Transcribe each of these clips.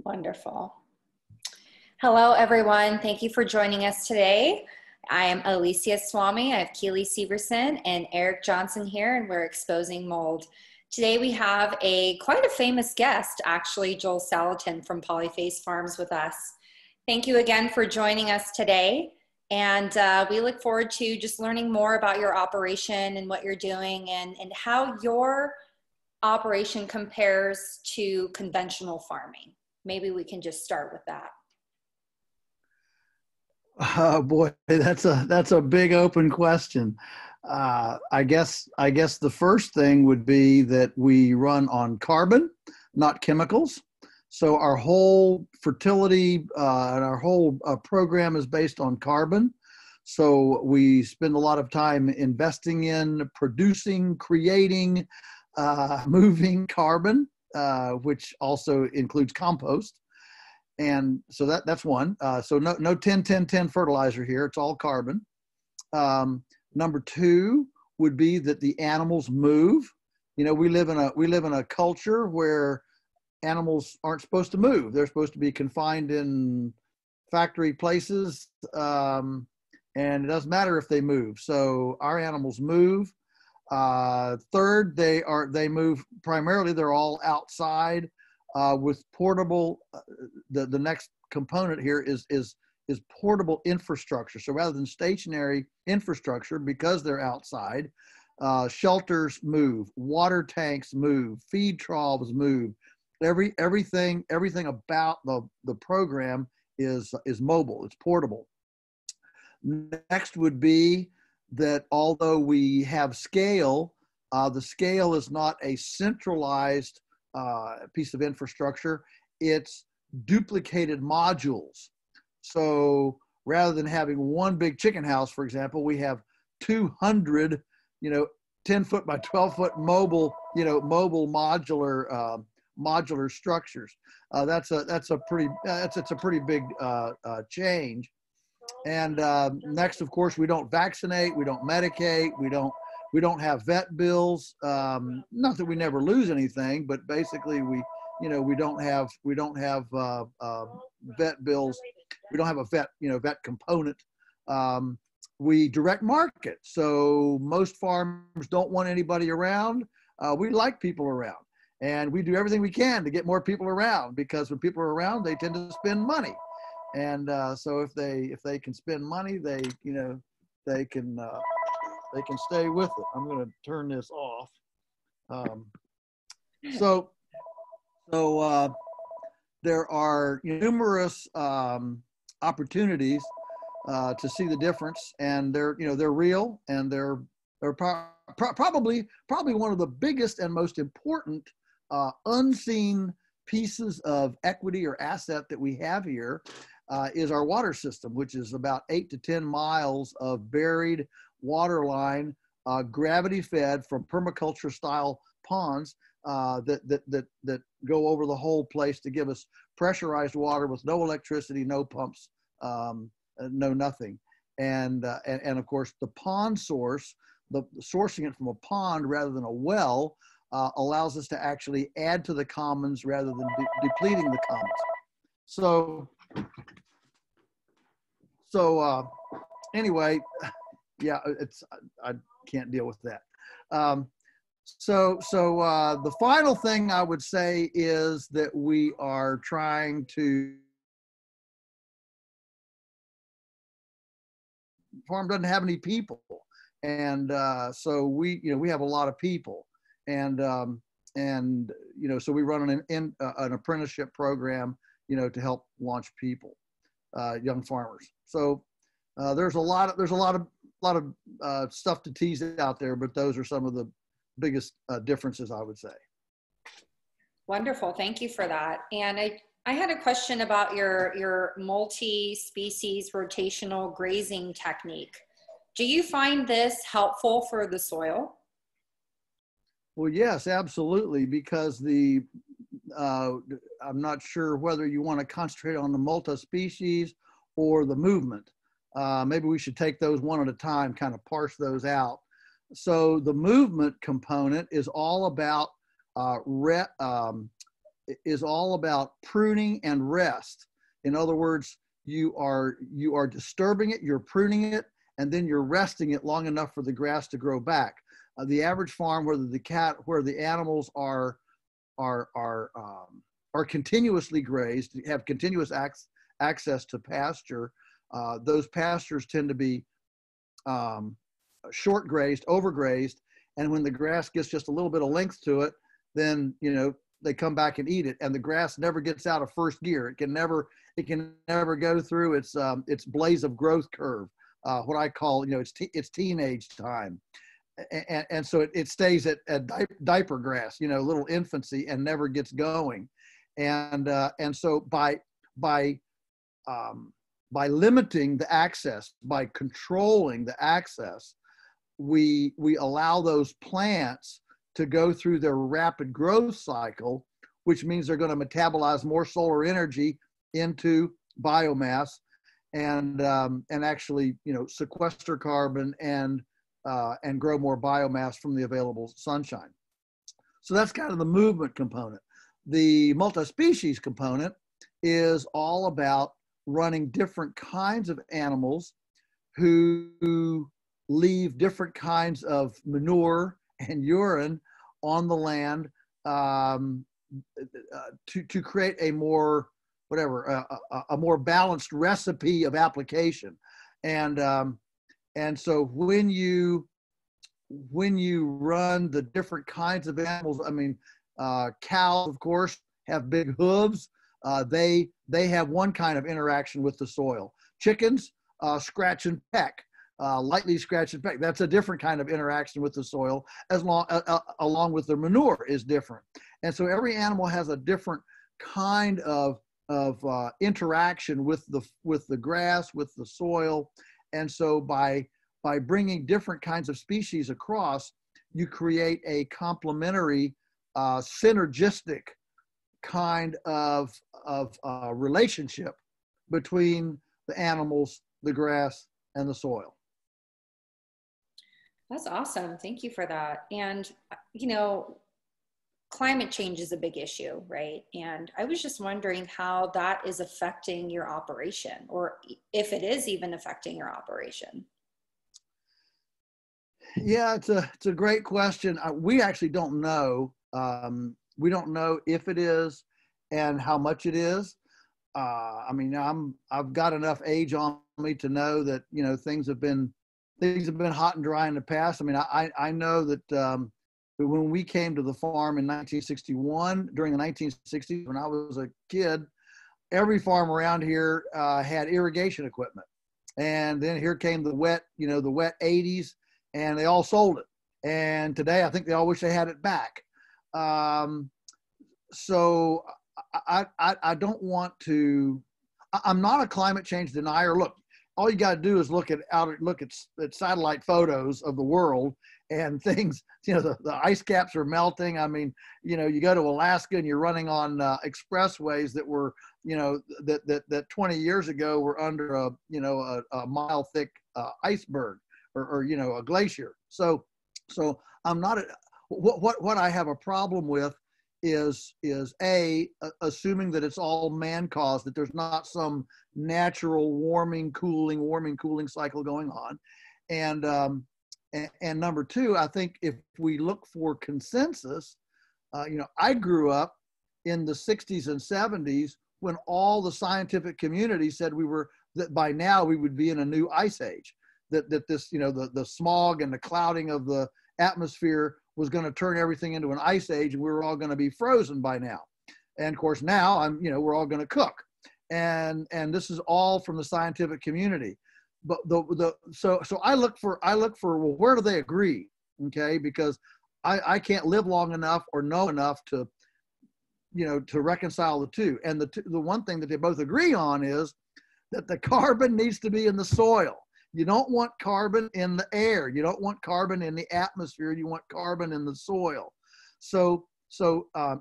Wonderful. Hello, everyone. Thank you for joining us today. I am Alicia Swami. I have Keely Severson and Eric Johnson here, and we're exposing mold. Today we have quite a famous guest, actually, Joel Salatin from Polyface Farms with us. Thank you again for joining us today. And we look forward to just learning more about your operation and what you're doing and how your operation compares to conventional farming. Maybe we can just start with that. Oh boy, that's a big open question. I guess the first thing would be that we run on carbon, not chemicals. So our whole fertility and our whole program is based on carbon. So we spend a lot of time investing in producing, creating, moving carbon, which also includes compost. And so that's one. So no 10-10-10 fertilizer here. It's all carbon. Number two would be that the animals move. You know, we live in a culture where animals aren't supposed to move. They're supposed to be confined in factory places, and it doesn't matter if they move. So our animals move. Third, they move primarily. They're all outside with portable. The next component here is portable infrastructure. So rather than stationary infrastructure, because they're outside, shelters move, water tanks move, feed troughs move. Everything about the program is mobile. It's portable. Next would be that although we have scale, the scale is not a centralized piece of infrastructure. It's duplicated modules. So rather than having one big chicken house, for example, we have 200, 10-foot by 12-foot mobile modular structures. That's a pretty big change. And next, of course, we don't vaccinate, we don't medicate, we don't have vet bills. Not that we never lose anything, but basically we don't have vet bills. We don't have a vet component. We direct market. So most farmers don't want anybody around. We like people around, and we do everything we can to get more people around, because when people are around, they tend to spend money. And so if they can spend money, they can stay with it. I'm going to turn this off. So there are numerous opportunities to see the difference, and they're real, and they're probably one of the biggest and most important unseen pieces of equity or asset that we have here. Is our water system, which is about 8 to 10 miles of buried water line, gravity fed from permaculture style ponds that go over the whole place to give us pressurized water with no electricity, no pumps, no nothing. And of course the pond source, sourcing it from a pond rather than a well, allows us to actually add to the commons rather than depleting the commons. So anyway, yeah, I can't deal with that. So the final thing I would say is that we are trying to. Farm doesn't have any people, and so we have a lot of people, and so we run an apprenticeship program, to help launch people, young farmers. So there's a lot of stuff to tease out there, but those are some of the biggest differences, I would say. Wonderful, thank you for that. And I had a question about your multi-species rotational grazing technique. Do you find this helpful for the soil? Well, yes, absolutely, because I'm not sure whether you want to concentrate on the multi-species or the movement. Maybe we should take those one at a time, kind of parse those out. So the movement component is all about is all about pruning and rest. In other words, you are disturbing it, you're pruning it, and then you're resting it long enough for the grass to grow back. The average farm where the animals are continuously grazed, have continuous access to pasture. Those pastures tend to be short grazed, overgrazed, and when the grass gets just a little bit of length to it, then they come back and eat it, and the grass never gets out of first gear. It can never go through its blaze of growth curve. What I call it's teenage time, and so it stays at diaper grass, little infancy, and never gets going, and so by limiting the access, by controlling the access, we allow those plants to go through their rapid growth cycle, which means they're going to metabolize more solar energy into biomass and actually sequester carbon and grow more biomass from the available sunshine. So that's kind of the movement component. The multi-species component is all about running different kinds of animals who leave different kinds of manure and urine on the land to create a more a more balanced recipe of application. And so when you run the different kinds of animals, cows, of course, have big hooves. They have one kind of interaction with the soil. Chickens scratch and peck. Lightly scratch and peck. That's a different kind of interaction with the soil, along with their manure is different. And so every animal has a different kind of interaction with the grass, with the soil. And so by bringing different kinds of species across, you create a complementary, synergistic kind of relationship between the animals, the grass, and the soil. That's awesome. Thank you for that. And, climate change is a big issue, right? And I was just wondering how that is affecting your operation, or if it is even affecting your operation. Yeah, it's a great question. We actually don't know. We don't know if it is and how much it is. I've got enough age on me to know that things have been hot and dry in the past. I know that when we came to the farm in 1961, during the 1960s, when I was a kid, every farm around here had irrigation equipment. And then here came the wet 80s, and they all sold it. And today, I think they all wish they had it back. So I don't want to. I'm not a climate change denier. Look, all you got to do is look at satellite photos of the world, and things. The ice caps are melting. You go to Alaska and you're running on expressways that were that 20 years ago were under a mile thick iceberg or a glacier. So I'm not. What I have a problem with is assuming that it's all man caused, that there's not some natural warming cooling cycle going on. And number two, I think if we look for consensus, I grew up in the 60s and 70s when all the scientific community said that by now we would be in a new ice age, that this, the smog and the clouding of the atmosphere was going to turn everything into an ice age, and we were all going to be frozen by now. And of course now we're all going to cook, and this is all from the scientific community. But so I look for well, where do they agree? Okay, because I can't live long enough or know enough to reconcile the two. And the one thing that they both agree on is that the carbon needs to be in the soil. You don't want carbon in the air. You don't want carbon in the atmosphere. You want carbon in the soil. So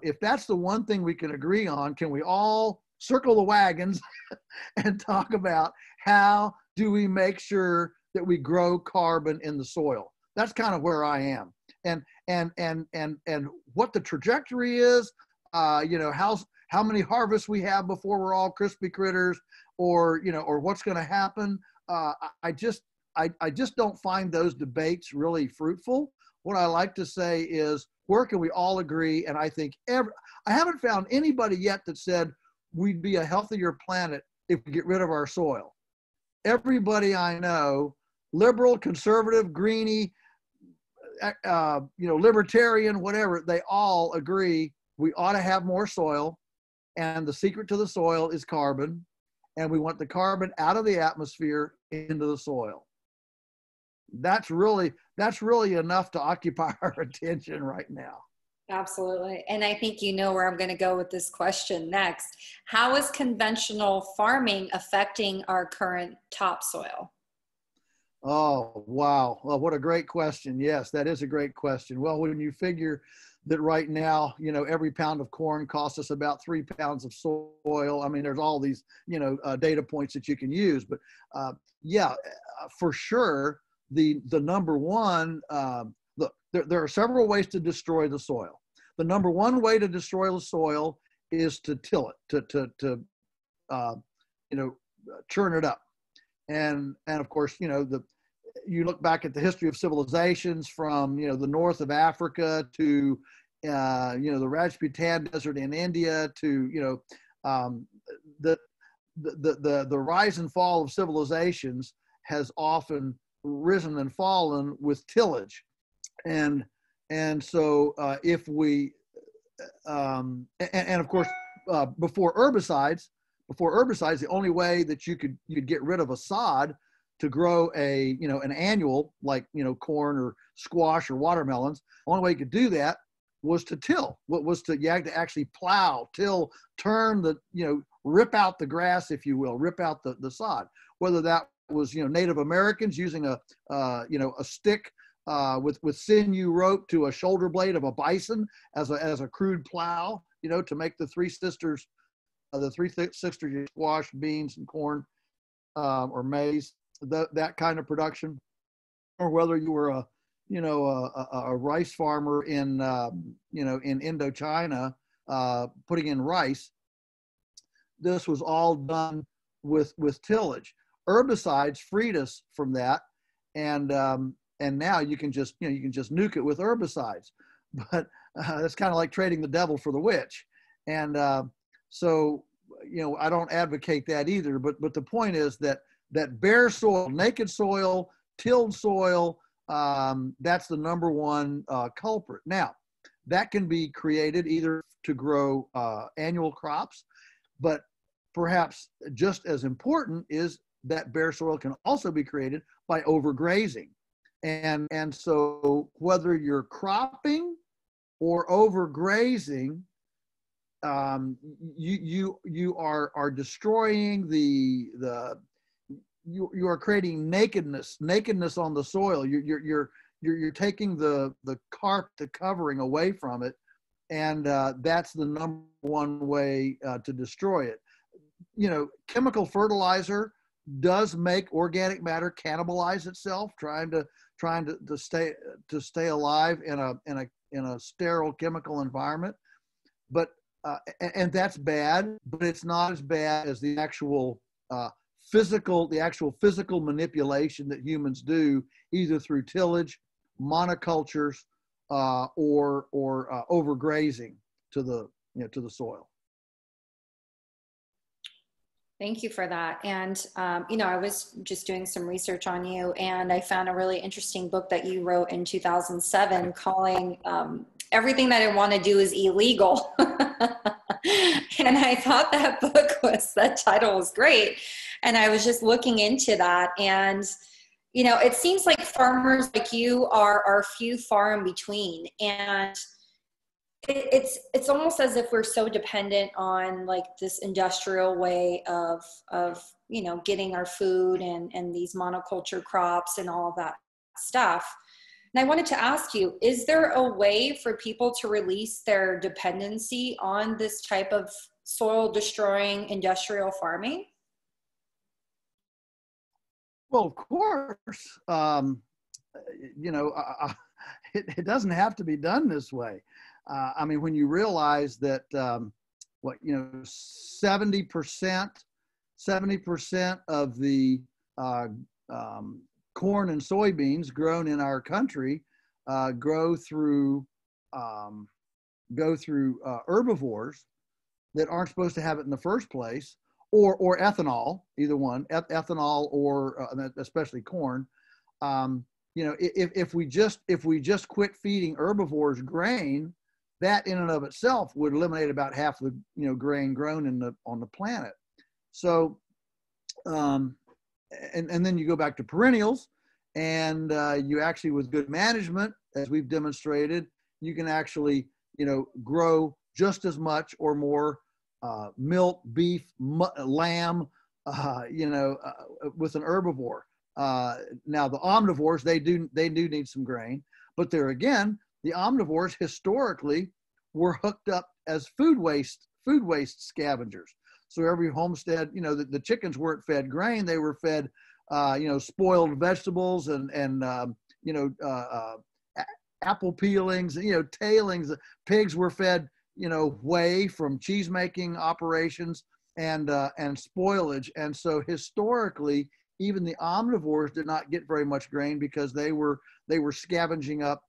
if that's the one thing we can agree on, can we all circle the wagons and talk about how do we make sure that we grow carbon in the soil? That's kind of where I am. And what the trajectory is, you know, how many harvests we have before we're all crispy critters, or, you know, or what's going to happen. I just don't find those debates really fruitful. What I like to say is, where can we all agree? And I think I haven't found anybody yet that said we'd be a healthier planet if we get rid of our soil. Everybody I know, liberal, conservative, greenie, you know, libertarian, whatever, they all agree we ought to have more soil. And the secret to the soil is carbon. And we want the carbon out of the atmosphere into the soil. That's really enough to occupy our attention right now. Absolutely. And I think you know where I'm going to go with this question next. How is conventional farming affecting our current topsoil? Oh, wow. Well, what a great question. Yes, that is a great question. Well, when you figure that right now, you know, every pound of corn costs us about 3 pounds of soil. I mean, there's all these, you know, data points that you can use, but yeah, for sure, the number one, look, there are several ways to destroy the soil. The number one way to destroy the soil is to till it, to you know, churn it up. And of course, you know, you look back at the history of civilizations from, you know, the north of Africa to, you know, the Rajputan Desert in India to, you know, the rise and fall of civilizations has often risen and fallen with tillage. And so if we, and of course, before herbicides, the only way that you'd get rid of a sod to grow a, you know, an annual, like, you know, corn or squash or watermelons, the only way you could do that was to till. You had to actually plow, till, turn the, you know, rip out the grass, if you will, rip out the sod. Whether that was, you know, Native Americans using a, you know, a stick with sinew rope to a shoulder blade of a bison as a crude plow, you know, to make the three sisters squash, beans, and corn, or maize, that kind of production, or whether you were a, you know, a rice farmer in, you know, in Indochina, putting in rice. This was all done with tillage. Herbicides freed us from that, and now you can just, you know, you can just nuke it with herbicides. But it's kind of like trading the devil for the witch. And so, you know, I don't advocate that either. But the point is that bare soil, naked soil, tilled soil, that's the number one culprit. Now, that can be created either to grow annual crops, but perhaps just as important is that bare soil can also be created by overgrazing. And so whether you're cropping or overgrazing, you are destroying you are creating nakedness on the soil. You're taking the covering away from it, and that's the number one way to destroy it. You know, chemical fertilizer does make organic matter cannibalize itself, trying to stay alive in a sterile chemical environment. But and that's bad, but it's not as bad as the actual physical manipulation that humans do, either through tillage, monocultures, or overgrazing to the soil. Thank you for that. And, you know, I was just doing some research on you, and I found a really interesting book that you wrote in 2007 calling Everything That I Want to Do Is Illegal. And I thought that title was great. And I was just looking into that. And, you know, it seems like farmers like you are few far in between. And it's almost as if we're so dependent on like this industrial way of you know, getting our food and these monoculture crops and all of that stuff. And I wanted to ask you, is there a way for people to release their dependency on this type of soil destroying industrial farming? Well, of course, you know, it doesn't have to be done this way. I mean, when you realize that, 70% of the corn and soybeans grown in our country go through herbivores that aren't supposed to have it in the first place, or ethanol, either one, ethanol or especially corn. If we just quit feeding herbivores grain, that in and of itself would eliminate about half the grain grown on the planet. So, and then you go back to perennials, and you actually, with good management, as we've demonstrated, you can actually grow just as much or more milk, beef, lamb, with an herbivore. Now the omnivores, they do need some grain, but there again, the omnivores historically were hooked up as food waste scavengers. So every homestead, the chickens weren't fed grain; they were fed, spoiled vegetables and apple peelings, tailings. Pigs were fed, whey from cheese making operations and spoilage. And so historically, even the omnivores did not get very much grain because they were scavenging up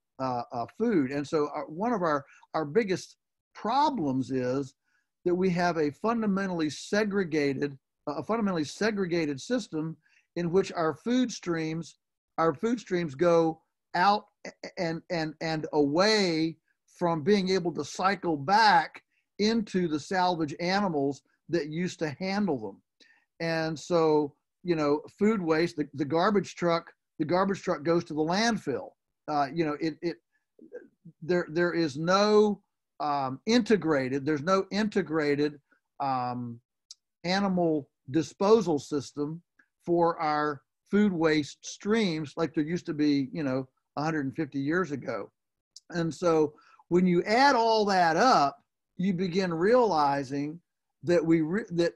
food. And so one of our biggest problems is that we have a fundamentally segregated system in which our food streams go out and away from being able to cycle back into the salvage animals that used to handle them. And so, food waste, the garbage truck goes to the landfill. There is no integrated animal disposal system for our food waste streams like there used to be, 150 years ago. And so when you add all that up, you begin realizing that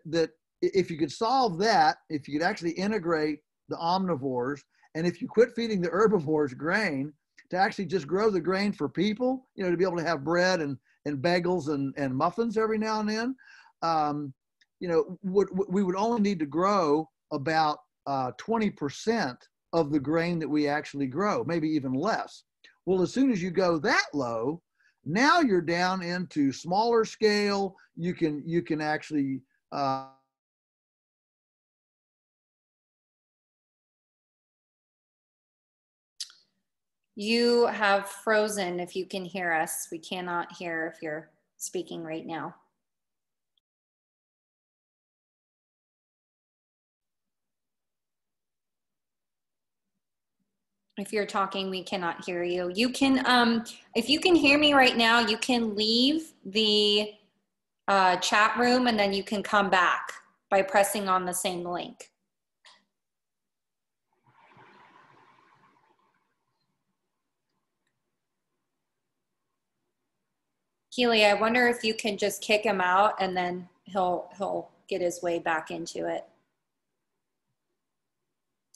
that if you could solve that, if you could actually integrate the omnivores, and if you quit feeding the herbivores grain, to actually just grow the grain for people, to be able to have bread and bagels and muffins every now and then, we would only need to grow about 20% of the grain that we actually grow, maybe even less. Well, as soon as you go that low, now you're down into smaller scale. You can actually You have frozen. If you can hear us, we cannot hear if you're speaking right now. If you're talking, we cannot hear you. You can, if you can hear me right now, you can leave the chat room and then you can come back by pressing on the same link. Keely, I wonder if you can just kick him out and then he'll get his way back into it.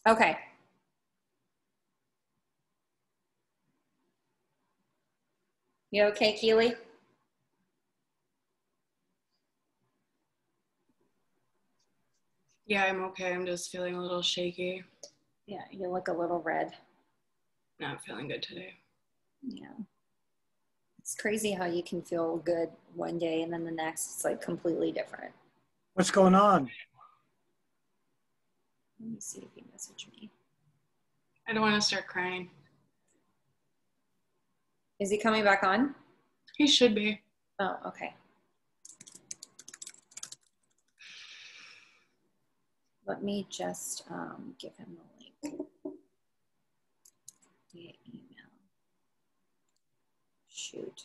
Okay. You okay, Keely? Yeah, I'm okay. I'm just feeling a little shaky. Yeah, you look a little red. Not feeling good today. Yeah. It's crazy how you can feel good one day and then the next it's like completely different. What's going on? Let me see if he messaged me. I don't want to start crying. Is he coming back on? He should be. Oh, okay. Let me just give him the link via email. Shoot.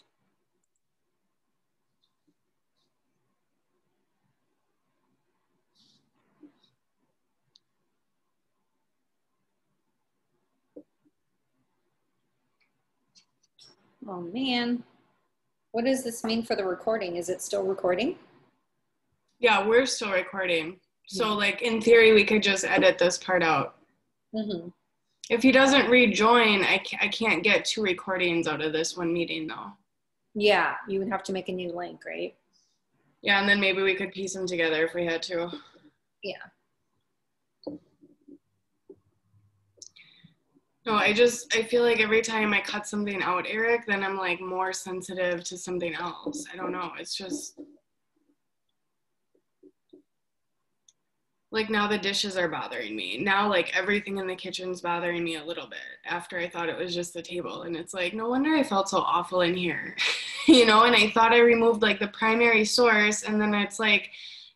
Oh man. What does this mean for the recording? Is it still recording? Yeah, we're still recording. So like in theory, we could just edit this part out. Mm-hmm. If he doesn't rejoin, I can't get 2 recordings out of this one meeting though. Yeah, you would have to make a new link, right? Yeah, and then maybe we could piece them together if we had to. Yeah. No, I feel like every time I cut something out, Eric, then I'm like more sensitive to something else. I don't know. It's just like now the dishes are bothering me. Now like everything in the kitchen's bothering me a little bit after I thought it was just the table. And it's like, no wonder I felt so awful in here, you know? And I thought I removed like the primary source, and then it's like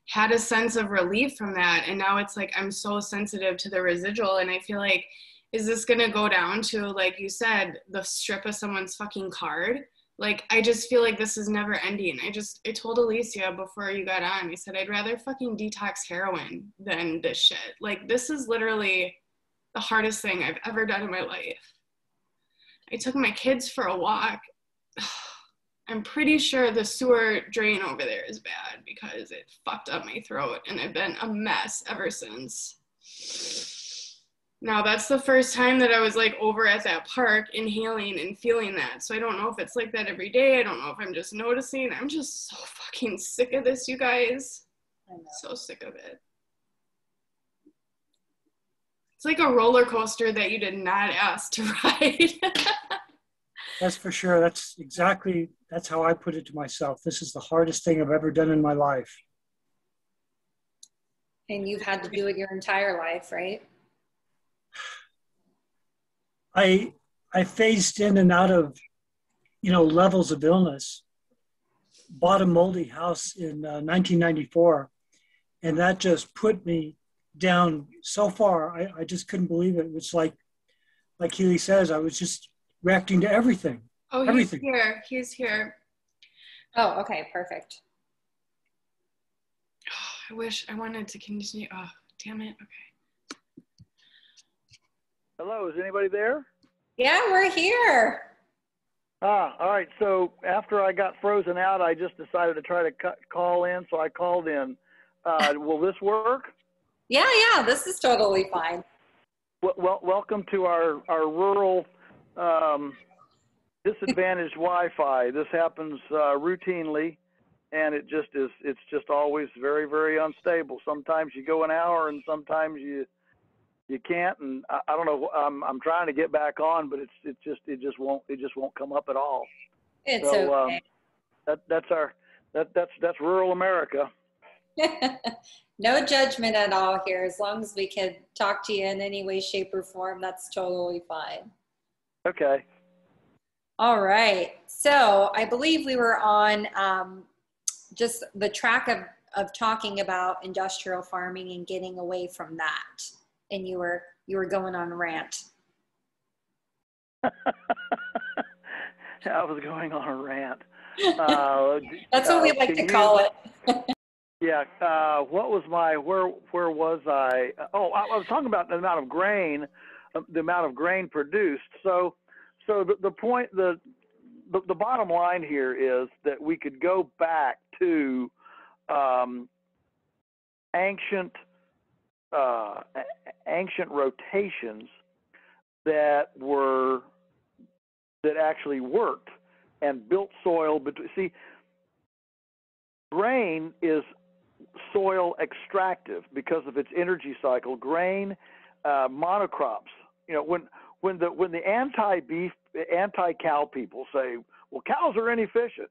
had a sense of relief from that. And now it's like I'm so sensitive to the residual, and I feel like, is this gonna go down to, like you said, the strip of someone's fucking card? Like, I just feel like this is never ending. I told Alicia before you got on, I said, I'd rather fucking detox heroin than this shit. Like, this is literally the hardest thing I've ever done in my life. I took my kids for a walk. I'm pretty sure the sewer drain over there is bad because it fucked up my throat, and I've been a mess ever since. Now, that's the first time that I was like over at that park inhaling and feeling that. So I don't know if it's like that every day. I don't know if I'm just noticing. I'm just so fucking sick of this, you guys. I'm so sick of it. It's like a roller coaster that you did not ask to ride. That's for sure. That's how I put it to myself. This is the hardest thing I've ever done in my life. And you've had to do it your entire life, right? I phased in and out of, levels of illness. Bought a moldy house in 1994, and that just put me down so far. I just couldn't believe it. It's like Keely says, I was just reacting to everything. Oh, everything. He's here. He's here. Oh, okay, perfect. Oh, I wanted to continue. Oh, damn it. Okay. Hello, is anybody there? Yeah, we're here. All right. So after I got frozen out, I just decided to try to call in, so I called in. Will this work? Yeah, this is totally fine. Well, welcome to our rural disadvantaged Wi-Fi. This happens routinely, and it's just always very, very unstable. Sometimes you go an hour, and sometimes you can't, and I don't know. I'm trying to get back on, but it just won't come up at all. It's okay. That's rural America. No judgment at all here. As long as we can talk to you in any way, shape, or form, that's totally fine. Okay. All right. So I believe we were on just the track of talking about industrial farming and getting away from that. And you were going on a rant. I was going on a rant. That's what we like to call it. Yeah. What was where was I? Oh, I was talking about the amount of grain produced. So the point, the bottom line here is that we could go back to ancient rotations that actually worked and built soil. See, grain is soil extractive because of its energy cycle. Grain monocrops. When the anti-cow people say, well, cows are inefficient.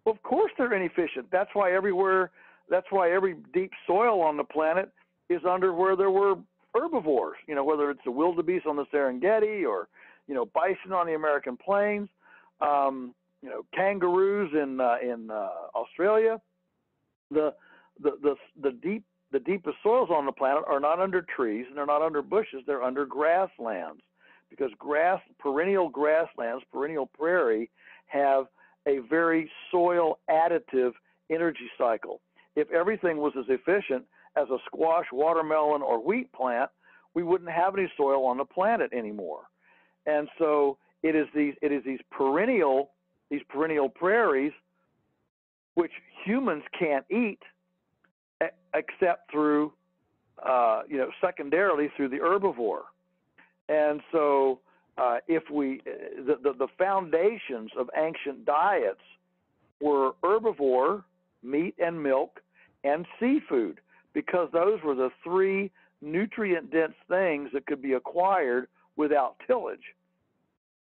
Well, of course they're inefficient. That's why every deep soil on the planet is under where there were herbivores, whether it's the wildebeest on the Serengeti or, bison on the American plains, kangaroos in Australia. The deepest soils on the planet are not under trees and they're not under bushes. They're under grasslands, because perennial grasslands, perennial prairie, have a very soil additive energy cycle. If everything was as efficient as a squash, watermelon, or wheat plant, we wouldn't have any soil on the planet anymore. And so it is these perennial prairies which humans can't eat except through secondarily through the herbivore. And so the foundations of ancient diets were herbivore, meat and milk, and seafood, because those were the three nutrient-dense things that could be acquired without tillage.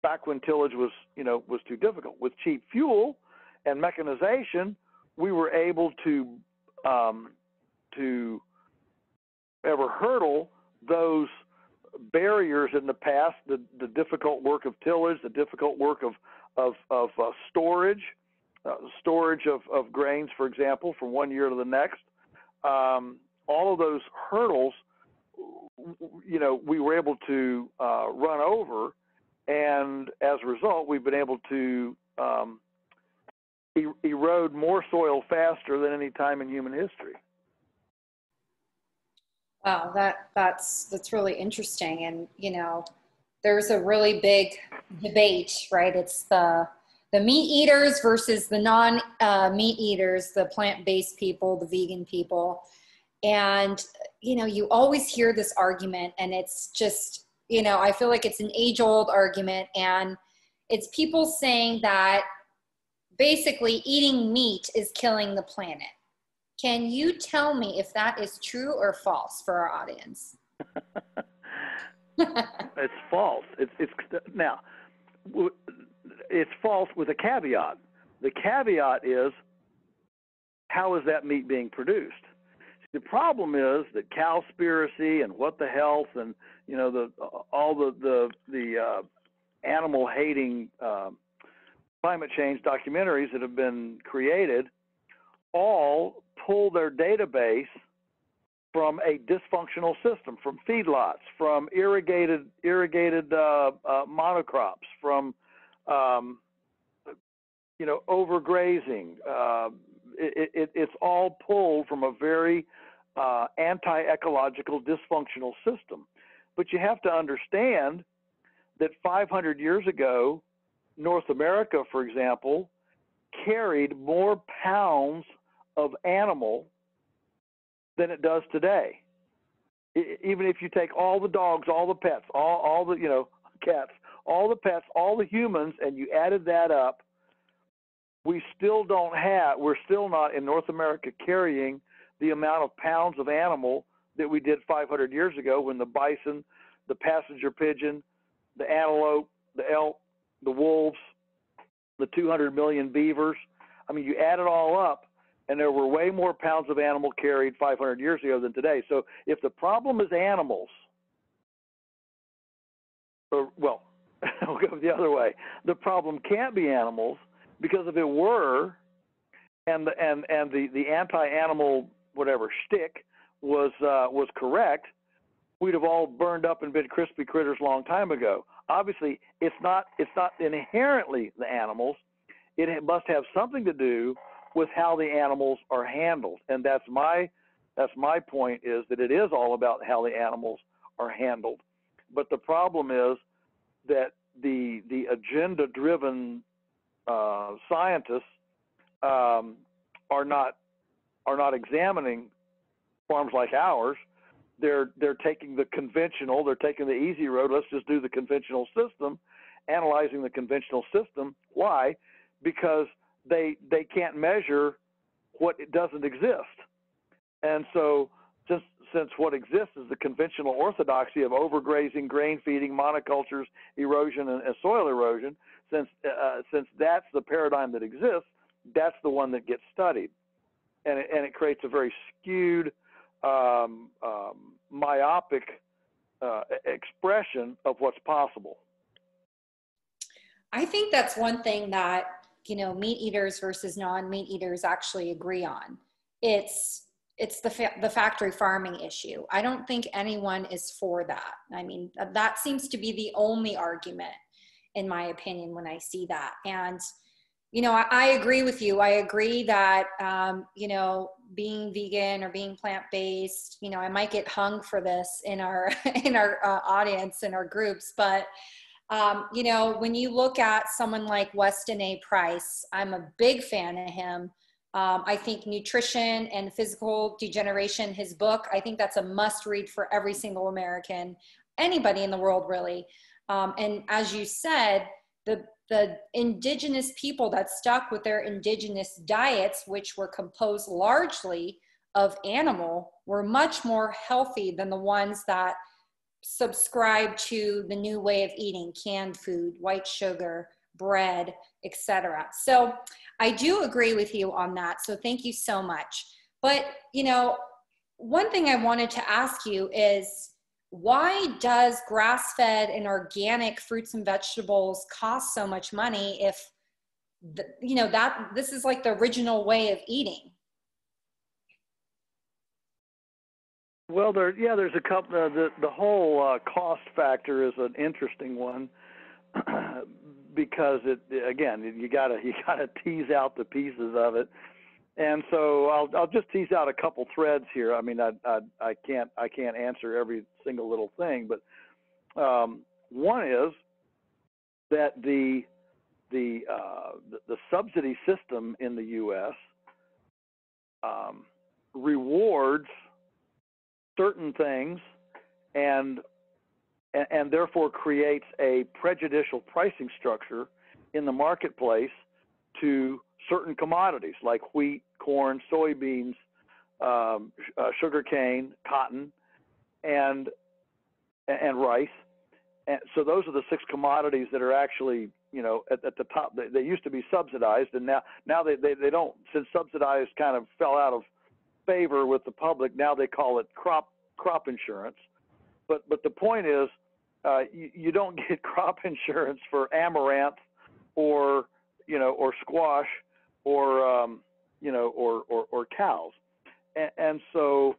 Back when tillage was too difficult. With cheap fuel and mechanization, we were able to ever hurdle those barriers in the past, the difficult work of tillage, the difficult work of storage of grains, for example, from one year to the next. All of those hurdles, we were able to run over, and as a result, we've been able to erode more soil faster than any time in human history. Wow, that's really interesting. And there's a really big debate, right? It's the meat eaters versus the non-meat eaters, the plant-based people, the vegan people. And you always hear this argument, and it's just I feel like it's an age-old argument, and it's people saying that basically eating meat is killing the planet. Can you tell me if that is true or false for our audience? It's false. Now, it's false with a caveat. The caveat is, how is that meat being produced? The problem is that cowspiracy and What the Health and all the animal hating climate change documentaries that have been created all pull their database from a dysfunctional system, from feedlots, from irrigated monocrops, from overgrazing. It's all pulled from a very anti-ecological, dysfunctional system. But you have to understand that 500 years ago, North America, for example, carried more pounds of animal than it does today. Even if you take all the dogs, all the pets, all the cats, all the pets, all the humans, and you added that up, we're still not in North America carrying the amount of pounds of animal that we did 500 years ago, when the bison, the passenger pigeon, the antelope, the elk, the wolves, the 200 million beavers. I mean, you add it all up, and there were way more pounds of animal carried 500 years ago than today. So if the problem is animals, I'll go the other way. The problem can't be animals, because if it were, and the anti-animal whatever shtick was correct, we'd have all burned up and been crispy critters a long time ago. Obviously, it's not inherently the animals. It must have something to do with how the animals are handled, and that's my point, is that it is all about how the animals are handled. But the problem is that the agenda-driven scientists are not examining farms like ours. They're taking they're taking the easy road. Let's just do the conventional system, analyzing the conventional system. Why? Because they can't measure what it doesn't exist. And so since what exists is the conventional orthodoxy of overgrazing, grain feeding, monocultures, erosion, and soil erosion, since that's the paradigm that exists, that's the one that gets studied. And it creates a very skewed, myopic expression of what's possible. I think that's one thing that, meat eaters versus non-meat eaters actually agree on. It's the factory farming issue. I don't think anyone is for that. I mean, that seems to be the only argument, in my opinion, when I see that. And I agree with you. I agree that, being vegan or being plant-based, I might get hung for this in our audience, in our groups. But, when you look at someone like Weston A. Price, I'm a big fan of him. I think Nutrition and Physical Degeneration, his book, I think that's a must read for every single American, anybody in the world, really. And as you said, the indigenous people that stuck with their indigenous diets, which were composed largely of animal, were much more healthy than the ones that subscribe to the new way of eating, canned food, white sugar, bread, etc. So I do agree with you on that. So thank you so much. But, you know, one thing I wanted to ask you is, why does grass-fed and organic fruits and vegetables cost so much money if, you know, that this is like the original way of eating? Well, there's a couple. The whole cost factor is an interesting one because you gotta tease out the pieces of it, and so I'll just tease out a couple threads here. I mean, I can't answer every single little thing, but one is that the subsidy system in the U.S. Rewards certain things and therefore creates a prejudicial pricing structure in the marketplace to certain commodities like wheat, corn, soybeans, sugarcane, cotton, and rice. And so those are the 6 commodities that are actually, you know, at the top. They used to be subsidized, and now they don't. Since subsidized kind of fell out of favor with the public, now they call it crop insurance. But the point is, you don't get crop insurance for amaranth or, you know, or squash or you know, or cows. And so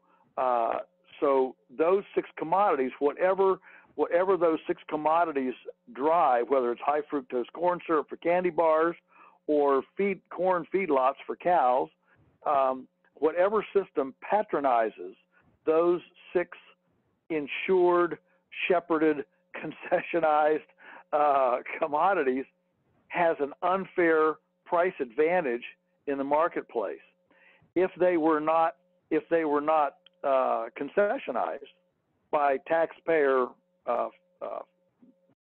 those 6 commodities, whatever those 6 commodities drive, whether it's high fructose corn syrup for candy bars or corn feedlots for cows, whatever system patronizes those 6 insured, shepherded, concessionized commodities has an unfair price advantage in the marketplace. If they were not concessionized by taxpayer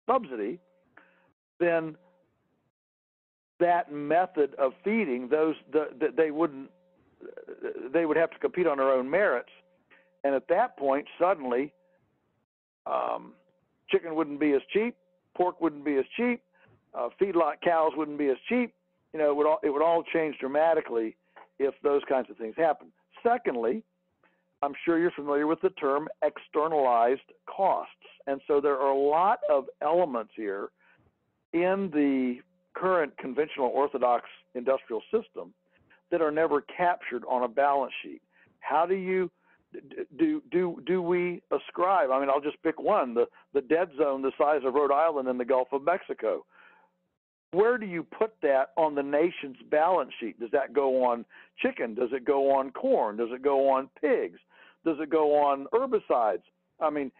subsidy, then that method of feeding they would have to compete on their own merits, and at that point, suddenly, chicken wouldn't be as cheap, pork wouldn't be as cheap, feedlot cows wouldn't be as cheap. You know, it would all change dramatically if those kinds of things happen. Secondly, I'm sure you're familiar with the term externalized costs, and so there are a lot of elements here in the current conventional orthodox industrial system that are never captured on a balance sheet. How do we ascribe? I mean, I'll just pick one: the dead zone the size of Rhode Island in the Gulf of Mexico. Where do you put that on the nation's balance sheet? Does that go on chicken? Does it go on corn? Does it go on pigs? Does it go on herbicides? I mean,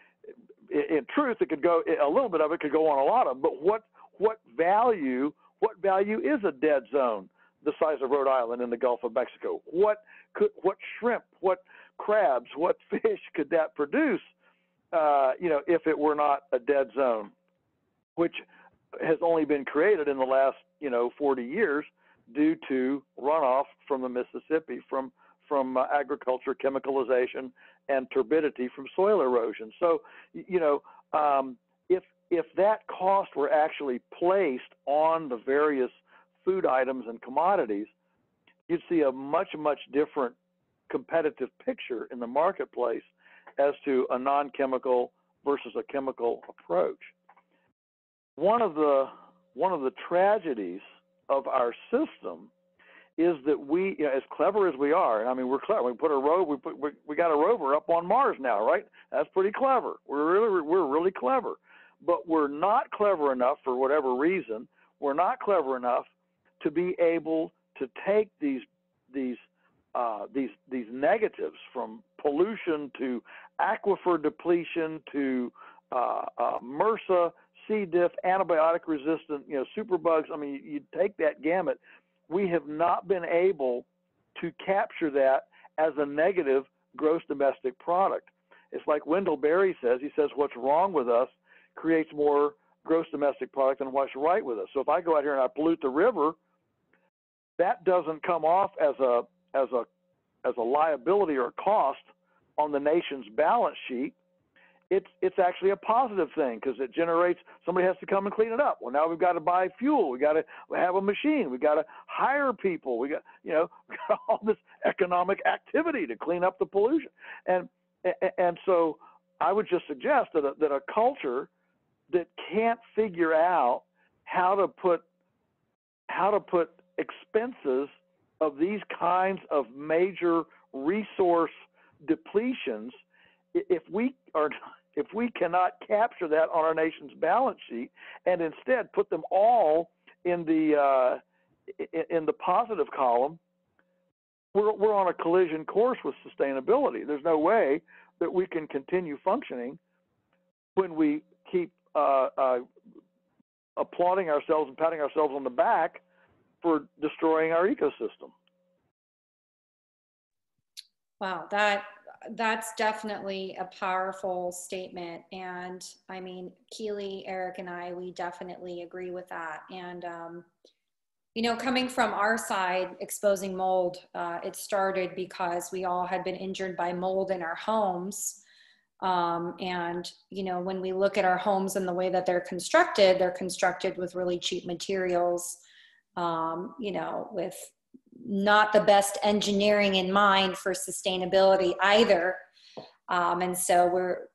in truth, it could go, a little bit of it could go on a lot of them, but what value is a dead zone the size of Rhode Island in the Gulf of Mexico? What shrimp, what crabs, what fish could that produce, you know, if it were not a dead zone, which has only been created in the last, you know, 40 years due to runoff from the Mississippi from agriculture, chemicalization, and turbidity from soil erosion. So, you know, if that cost were actually placed on the various food items and commodities, you'd see a much different competitive picture in the marketplace as to a non-chemical versus a chemical approach. One of the tragedies of our system is that we, you know, as clever as we are, and I mean, we're clever. We put we got a rover up on Mars now, right? That's pretty clever. We're really clever, but we're not clever enough for whatever reason. We're not clever enough to be able to take these negatives, from pollution to aquifer depletion to MRSA, C. diff, antibiotic resistant, you know, superbugs. I mean, you take that gamut. We have not been able to capture that as a negative gross domestic product. It's like Wendell Berry says. He says, what's wrong with us creates more gross domestic product and what's right with us. So if I go out here and I pollute the river, that doesn't come off as a liability or a cost on the nation's balance sheet. It's actually a positive thing because it generates, somebody has to come and clean it up. Well, now we've got to buy fuel. We got to have a machine. We got to hire people. We got, we got all this economic activity to clean up the pollution. And so I would just suggest that a culture that can't figure out how to put expenses of these kinds of major resource depletions, if we cannot capture that on our nation's balance sheet and instead put them all in the positive column, we're on a collision course with sustainability. There's no way that we can continue functioning when we keep applauding ourselves and patting ourselves on the back for destroying our ecosystem. Wow, that's definitely a powerful statement. And I mean, Keely, Eric, and I, we definitely agree with that. And, coming from our side, exposing mold, it started because we all had been injured by mold in our homes. And, when we look at our homes and the way that they're constructed with really cheap materials, with not the best engineering in mind for sustainability either. And so we're,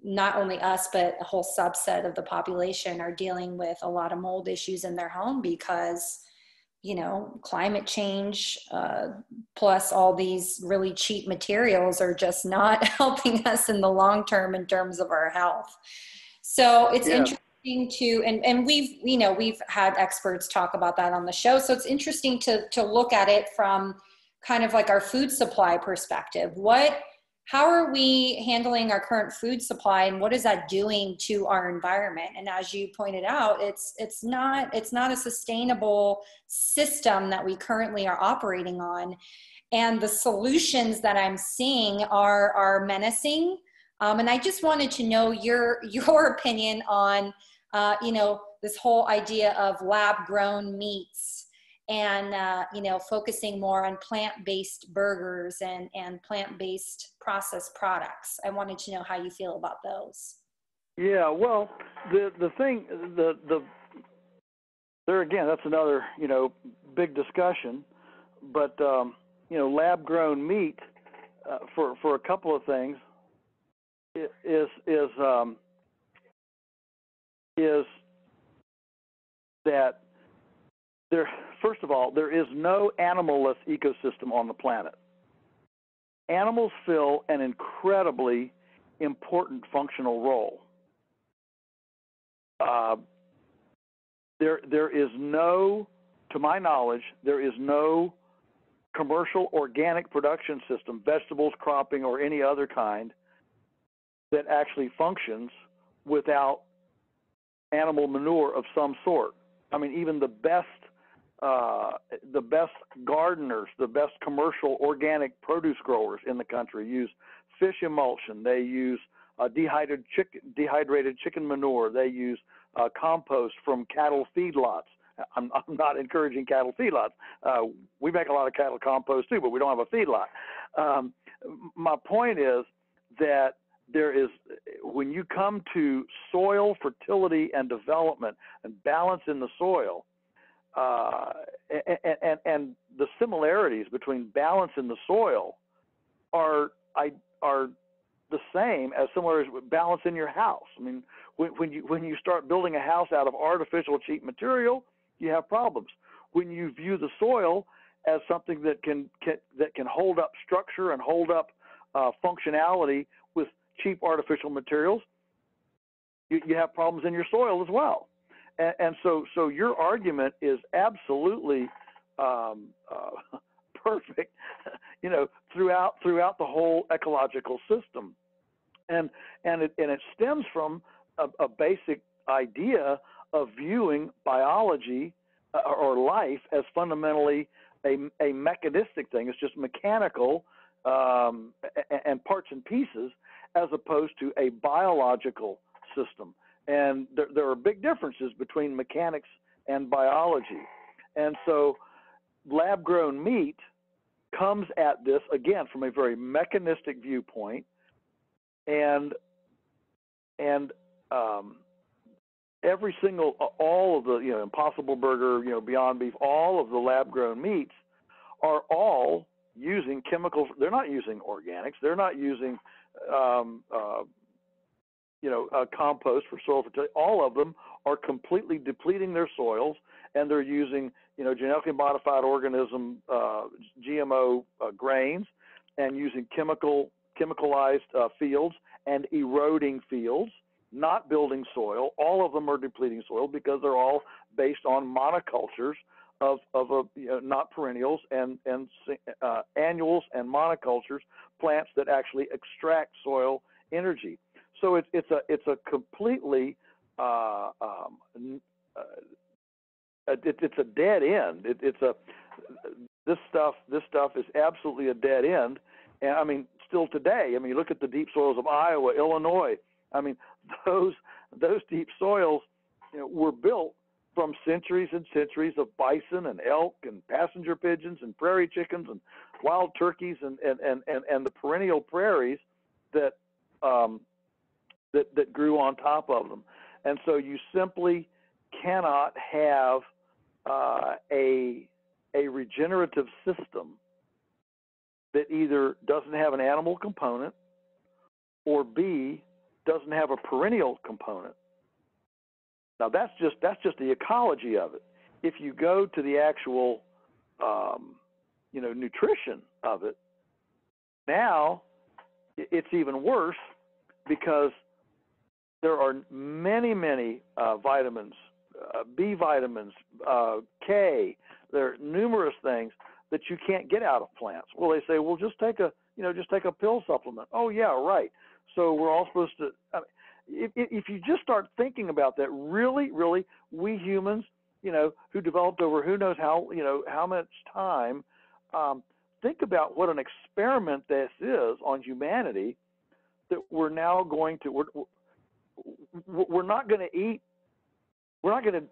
not only us, but a whole subset of the population are dealing with a lot of mold issues in their home because, climate change, plus all these really cheap materials are just not helping us in the long term in terms of our health. So it's interesting and we've had experts talk about that on the show. So it's interesting to look at it from kind of like our food supply perspective. How are we handling our current food supply and what is that doing to our environment? And as you pointed out, it's not a sustainable system that we currently are operating on. And the solutions that I'm seeing are menacing. And I just wanted to know your opinion on this whole idea of lab-grown meats and, focusing more on plant-based burgers and plant-based processed products. I wanted to know how you feel about those. Yeah, well, the thing, there again, that's another, big discussion. But, lab-grown meat, for a couple of things, is that first of all, there is no animalless ecosystem on the planet. Animals fill an incredibly important functional role. There is no, to my knowledge, there is no commercial organic production system, vegetables, cropping, or any other kind, that actually functions without animal manure of some sort. I mean, even the best gardeners, the best commercial organic produce growers in the country use fish emulsion. They use dehydrated chicken manure. They use compost from cattle feedlots. I'm not encouraging cattle feedlots. We make a lot of cattle compost too, but we don't have a feedlot. My point is that when you come to soil fertility and development and balance in the soil, and the similarities between balance in the soil are the same as similar as balance in your house. I mean, when you start building a house out of artificial cheap material, you have problems. When you view the soil as something that can hold up structure and hold up functionality with cheap artificial materials, you have problems in your soil as well. And so your argument is absolutely perfect, throughout the whole ecological system, and it stems from a basic idea of viewing biology or life as fundamentally a mechanistic thing. It's just mechanical and parts and pieces, as opposed to a biological system. And there are big differences between mechanics and biology. And so lab-grown meat comes at this, again, from a very mechanistic viewpoint. And every single, all of the, Impossible Burger, Beyond Beef, all of the lab-grown meats are all using chemicals. They're not using organics. They're not using, compost for soil fertility. All of them are completely depleting their soils, and they're using, genetically modified organism, GMO grains, and using chemicalized fields and eroding fields, not building soil. All of them are depleting soil because they're all based on monocultures of not perennials and annuals and monocultures, plants that actually extract soil energy. So it's a completely it's a dead end. This stuff is absolutely a dead end. And I mean, still today, you look at the deep soils of Iowa, Illinois. I mean, those deep soils, were built from centuries and centuries of bison and elk and passenger pigeons and prairie chickens and wild turkeys and the perennial prairies that grew on top of them. And so you simply cannot have a regenerative system that either doesn't have an animal component or B, doesn't have a perennial component. Now that's just the ecology of it. If you go to the actual nutrition of it, now it's even worse because there are many vitamins, B vitamins, K. There are numerous things that you can't get out of plants. Well, they say, well, just take a pill supplement. Oh yeah, right. So we're all supposed to. If you just start thinking about that, really, we humans, who developed over who knows how much time, think about what an experiment this is on humanity. That we're now going to. We're not going to eat. We're not going to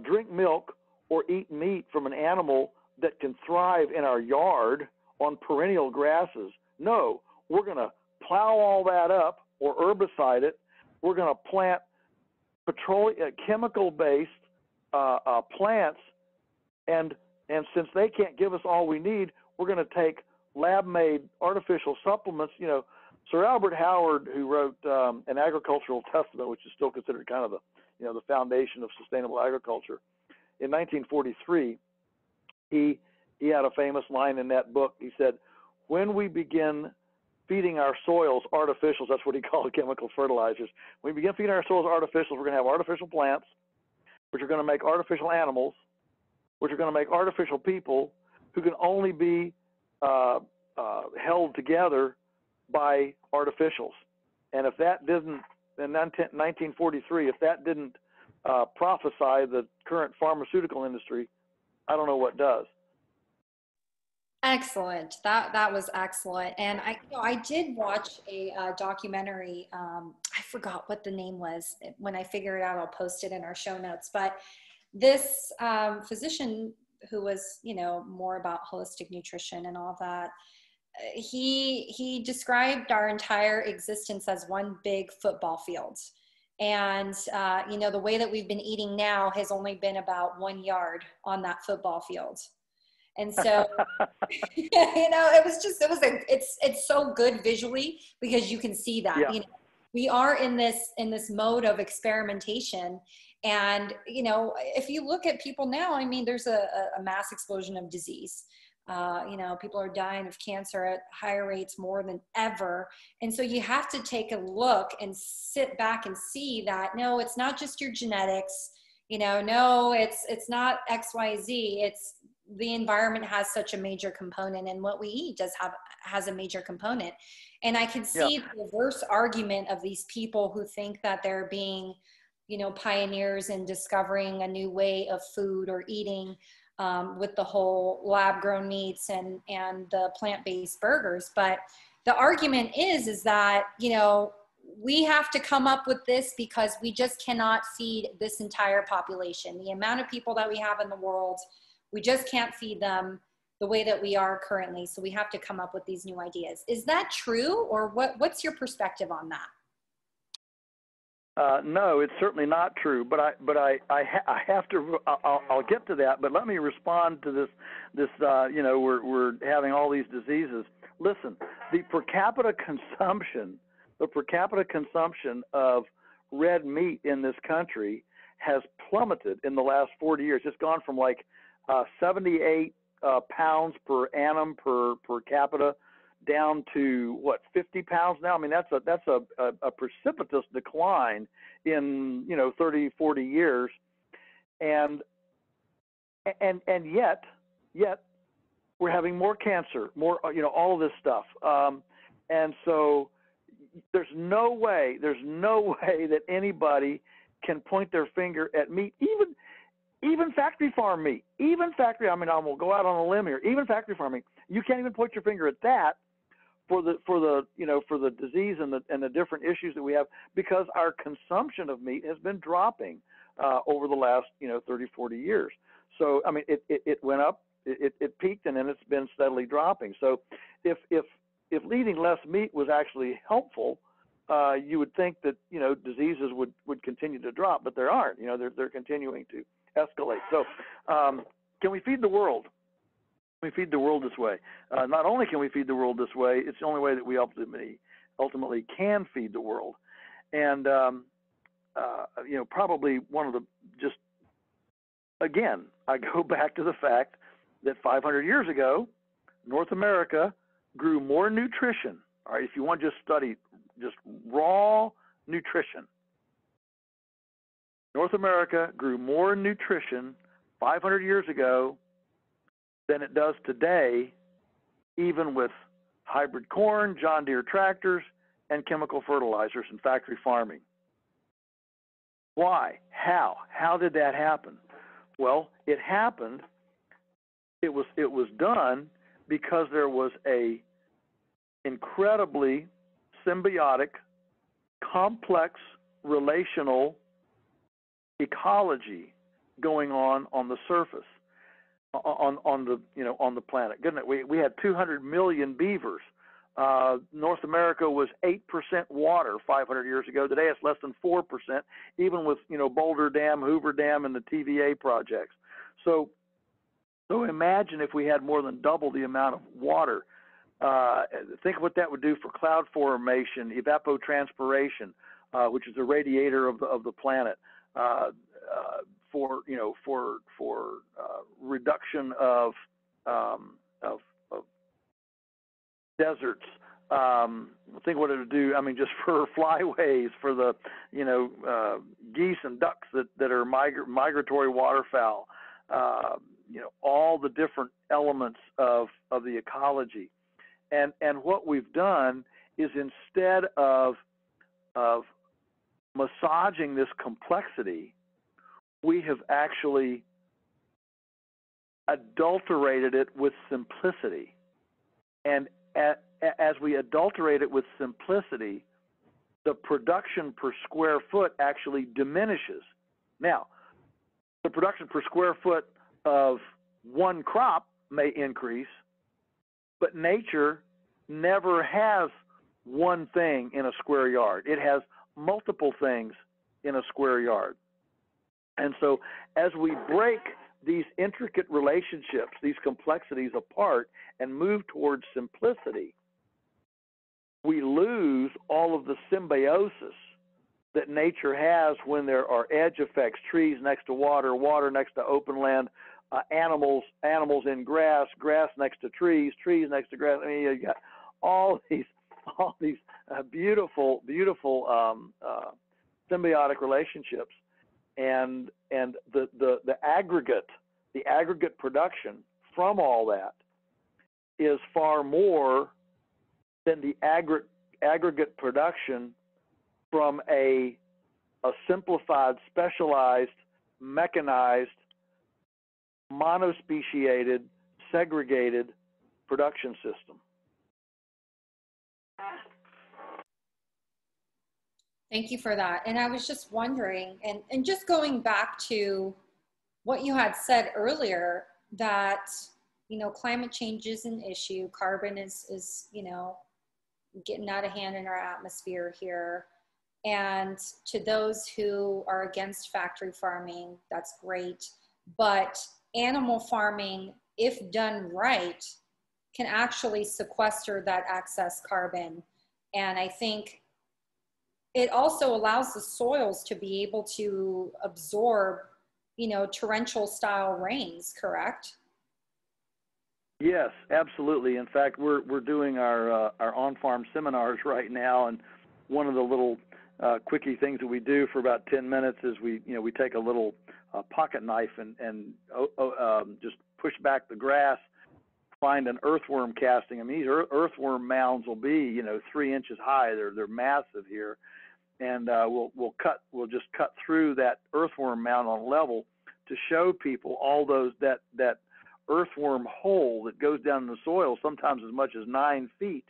drink milk or eat meat from an animal that can thrive in our yard on perennial grasses. No, we're going to plow all that up or herbicide it. We're going to plant chemical-based plants, and since they can't give us all we need, we're going to take lab-made artificial supplements. Sir Albert Howard, who wrote an agricultural testament, which is still considered kind of the foundation of sustainable agriculture, in 1943, he had a famous line in that book. He said, "When we begin feeding our soils artificials," that's what he called chemical fertilizers. When we begin feeding our soils artificials, we're going to have artificial plants, which are going to make artificial animals, which are going to make artificial people who can only be held together by artificials. And if that didn't, in 1943, if that didn't prophesy the current pharmaceutical industry, I don't know what does. Excellent. That was excellent. And I did watch a documentary. I forgot what the name was. When I figure it out, I'll post it in our show notes. But this physician who was, more about holistic nutrition and all that, he described our entire existence as one big football field. And, the way that we've been eating now has only been about 1 yard on that football field. And so, it's so good visually because you can see that, Yeah. We are in this mode of experimentation. And, if you look at people now, there's a mass explosion of disease. People are dying of cancer at higher rates more than ever. And so you have to take a look and sit back and see that, no, it's not just your genetics, no, it's not XYZ. It's the environment has such a major component, and what we eat has a major component. And I can see the reverse argument of these people who think that they're being, pioneers in discovering a new way of food or eating, with the whole lab-grown meats and the plant-based burgers. But the argument is that, we have to come up with this because we just cannot feed this entire population. The amount of people that we have in the world, we just can't feed them the way that we are currently. So we have to come up with these new ideas. Is that true, or what's your perspective on that? No, it's certainly not true. But I have to. I'll get to that. But let me respond to this. You know, we're having all these diseases. Listen, the per capita consumption of red meat in this country has plummeted in the last 40 years. It's gone from like 78 pounds per annum per capita down to what, 50 pounds now. I mean, that's a precipitous decline in, you know, 30, 40 years, and yet we're having more cancer, more, you know, all of this stuff, and so there's no way that anybody can point their finger at meat, even factory farm meat, I mean, I will go out on a limb here, even factory farm meat. You can't even point your finger at that for the disease and the different issues that we have, because our consumption of meat has been dropping over the last, you know, 30, 40 years. So I mean, it went up, it peaked, and then it's been steadily dropping. So if eating less meat was actually helpful, you would think that, you know, diseases would continue to drop, but there aren't. You know, they're continuing to escalate. So can we feed the world? We feed the world this way. Not only can we feed the world this way, it's the only way that we ultimately can feed the world. And you know, probably one of the, just again, I go back to the fact that 500 years ago, North America grew more nutrition. All right, if you want to just study just raw nutrition, North America grew more nutrition 500 years ago than it does today, even with hybrid corn, John Deere tractors, and chemical fertilizers and factory farming. Why? How? How did that happen? Well, it happened. It was done because there was a incredibly symbiotic, complex, relational ecology going on the surface, on the planet. Goodness, we had 200 million beavers. North America was 8% water 500 years ago. Today it's less than 4%, even with, you know, Boulder Dam, Hoover Dam, and the TVA projects. So imagine if we had more than double the amount of water. Think of what that would do for cloud formation, evapotranspiration, which is the radiator of the planet, for reduction of deserts. Think what it would do. I mean, just for flyways, for the, you know, geese and ducks that are migratory waterfowl. You know, all the different elements of the ecology. And what we've done is, instead of massaging this complexity, we have actually adulterated it with simplicity. And as we adulterate it with simplicity, the production per square foot actually diminishes. Now, the production per square foot of one crop may increase, but nature never has one thing in a square yard. It has multiple things in a square yard. And so as we break these intricate relationships, these complexities apart, and move towards simplicity, we lose all of the symbiosis that nature has when there are edge effects, trees next to water, water next to open land, animals in grass, grass next to trees, trees next to grass. I mean, you got all these beautiful symbiotic relationships, and the aggregate production from all that is far more than the aggregate production from a simplified, specialized, mechanized, monospeciated, segregated production system. Thank you for that. And I was just wondering, and just going back to what you had said earlier, that, you know, climate change is an issue. Carbon is, you know, getting out of hand in our atmosphere here. And to those who are against factory farming, that's great. But animal farming, if done right, can actually sequester that excess carbon. And I think it also allows the soils to be able to absorb, you know, torrential style rains, correct? Yes, absolutely. In fact, we're doing our on-farm seminars right now, and one of the little quickie things that we do for about 10 minutes is we take a little pocket knife and just push back the grass, find an earthworm casting. I mean, these earthworm mounds will be, you know, 3 inches high. They're massive here, and we'll just cut through that earthworm mound on level to show people all those that earthworm hole that goes down in the soil, sometimes as much as 9 feet,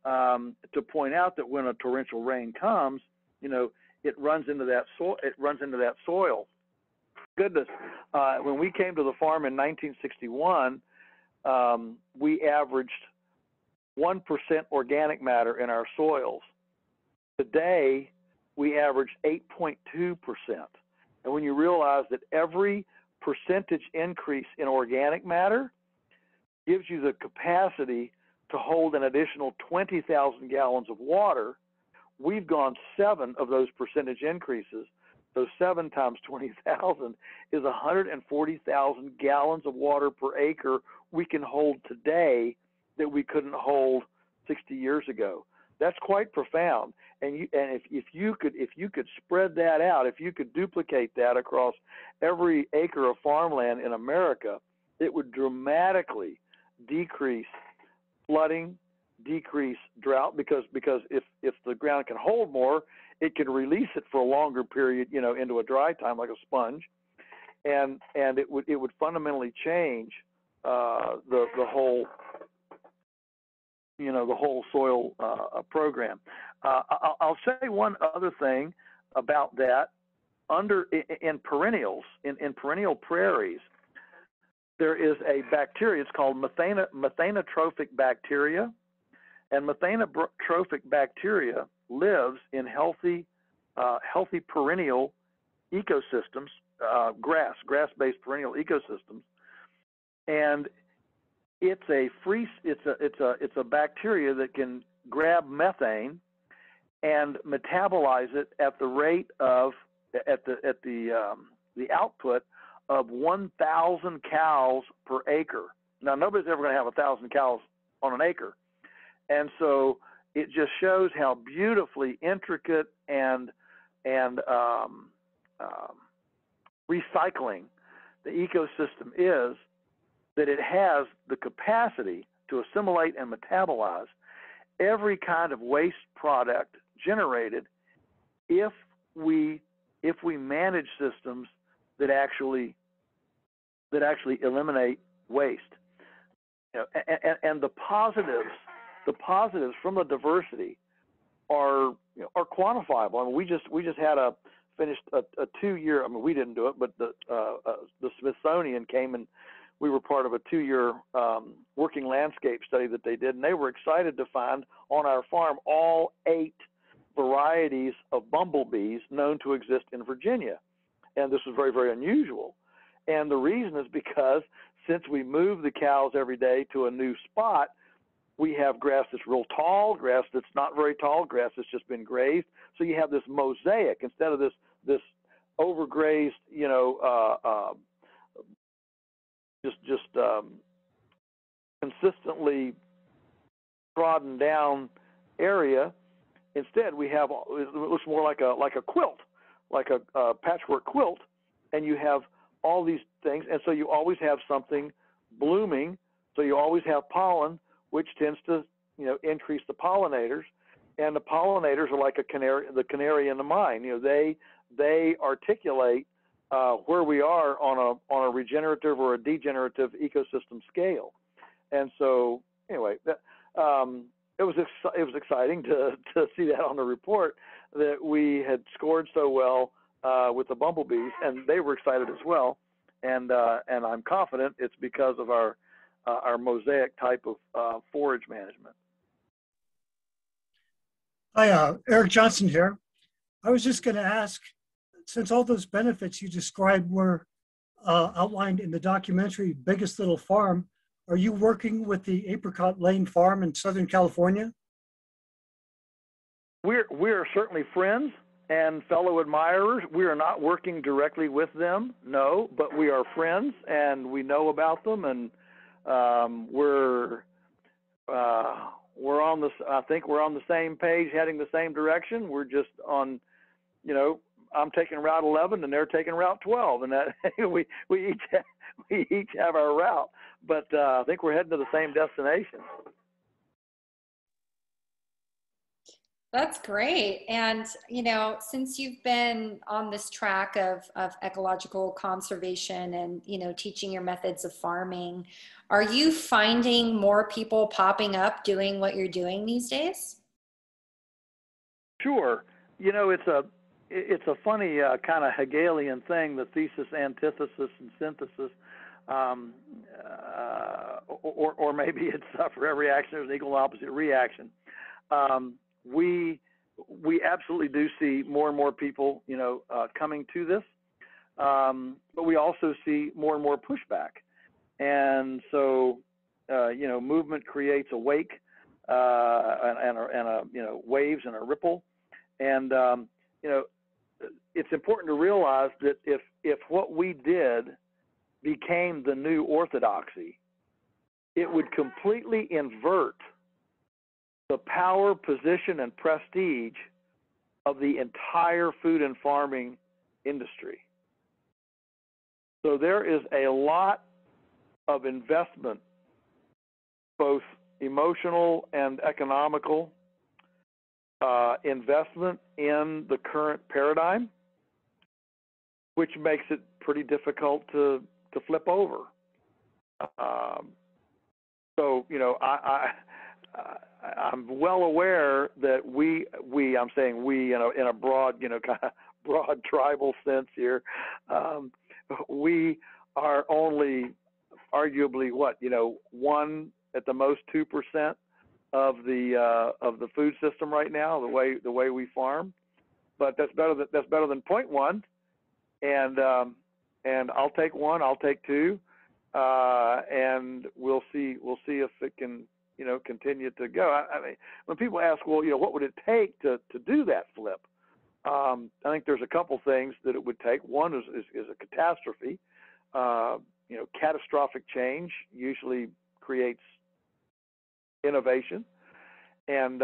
to point out that when a torrential rain comes, you know, it runs into that soil. It runs into that soil. Goodness, when we came to the farm in 1961, we averaged 1% organic matter in our soils. Today, we average 8.2%. And when you realize that every percentage increase in organic matter gives you the capacity to hold an additional 20,000 gallons of water, we've gone 7 of those percentage increases. So 7 times 20,000 is 140,000 gallons of water per acre we can hold today that we couldn't hold 60 years ago. That's quite profound. And if you could spread that out, if you could duplicate that across every acre of farmland in America, it would dramatically decrease flooding, decrease drought, because if the ground can hold more, it can release it for a longer period, you know, into a dry time like a sponge, and it would fundamentally change the whole, you know, the whole soil program. I'll say one other thing about that. In perennials, in perennial prairies, there is a bacteria. It's called methanotrophic bacteria, and methanotrophic bacteria lives in healthy perennial ecosystems, grass-based perennial ecosystems, and it's a bacteria that can grab methane and metabolize it at the rate of the output of 1,000 cows per acre. Now, nobody's ever going to have 1,000 cows on an acre, and so it just shows how beautifully intricate and recycling the ecosystem is, that it has the capacity to assimilate and metabolize every kind of waste product generated if we manage systems that actually eliminate waste. You know, and the positives from the diversity are quantifiable. I mean, we just had finished a 2-year. I mean, we didn't do it, but the Smithsonian came, and we were part of a 2-year working landscape study that they did, and they were excited to find on our farm all 8 varieties of bumblebees known to exist in Virginia. And this was very, very unusual. And the reason is because since we move the cows every day to a new spot, we have grass that's real tall, grass that's not very tall, grass that's just been grazed. So you have this mosaic instead of this overgrazed, you know, just consistently trodden down area. Instead, we have, it looks more like a quilt, like a patchwork quilt, and you have all these things, and so you always have something blooming. So you always have pollen, which tends to, you know, increase the pollinators, and the pollinators are like the canary in the mine. You know, they articulate where we are on a regenerative or a degenerative ecosystem scale. And so anyway, it was exciting to see that on the report. that we had scored so well with the bumblebees, and they were excited as well. And I'm confident it's because of our mosaic type of forage management. Hi, Eric Johnson here. I was just going to ask, since all those benefits you described were outlined in the documentary Biggest Little Farm, are you working with the Apricot Lane Farm in Southern California? We're certainly friends and fellow admirers. We are not working directly with them, no, but we are friends and we know about them, and we're on the. I think we're on the same page, heading the same direction. We're just on, I'm taking Route 11 and they're taking Route 12, and that we each have our route, but I think we're heading to the same destination. That's great. And, since you've been on this track of ecological conservation and, teaching your methods of farming, are you finding more people popping up doing what you're doing these days? Sure. It's a funny kind of Hegelian thing, the thesis, antithesis, and synthesis. Or maybe it's for every action there's an equal and opposite reaction. We absolutely do see more and more people, coming to this, but we also see more and more pushback, and so movement creates a wake and a waves and a ripple, and it's important to realize that if what we did became the new orthodoxy, it would completely invert the power, position, and prestige of the entire food and farming industry. So there is a lot of investment, both emotional and economical, investment in the current paradigm, which makes it pretty difficult to flip over. I'm well aware that I'm saying we, in a broad, kind of broad tribal sense here, we are only arguably 1 at the most 2% of the food system right now, the way we farm, but that's better than 0.1, and I'll take 1, I'll take 2, and we'll see if it can continue to go. I mean, when people ask, well, what would it take to do that flip? I think there's a couple things that it would take. One is a catastrophe. Catastrophic change usually creates innovation, and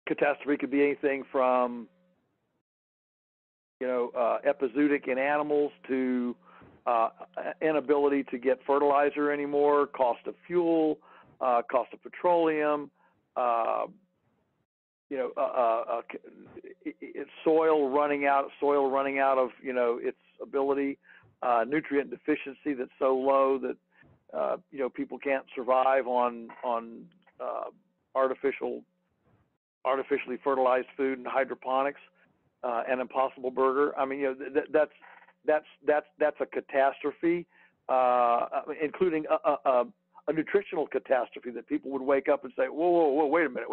catastrophe could be anything from epizootic in animals to inability to get fertilizer anymore, cost of fuel, cost of petroleum, soil running out of its ability, nutrient deficiency that's so low that people can't survive on artificially fertilized food and hydroponics, and Impossible Burger. I mean, that's a catastrophe, including a nutritional catastrophe that people would wake up and say, whoa, wait a minute.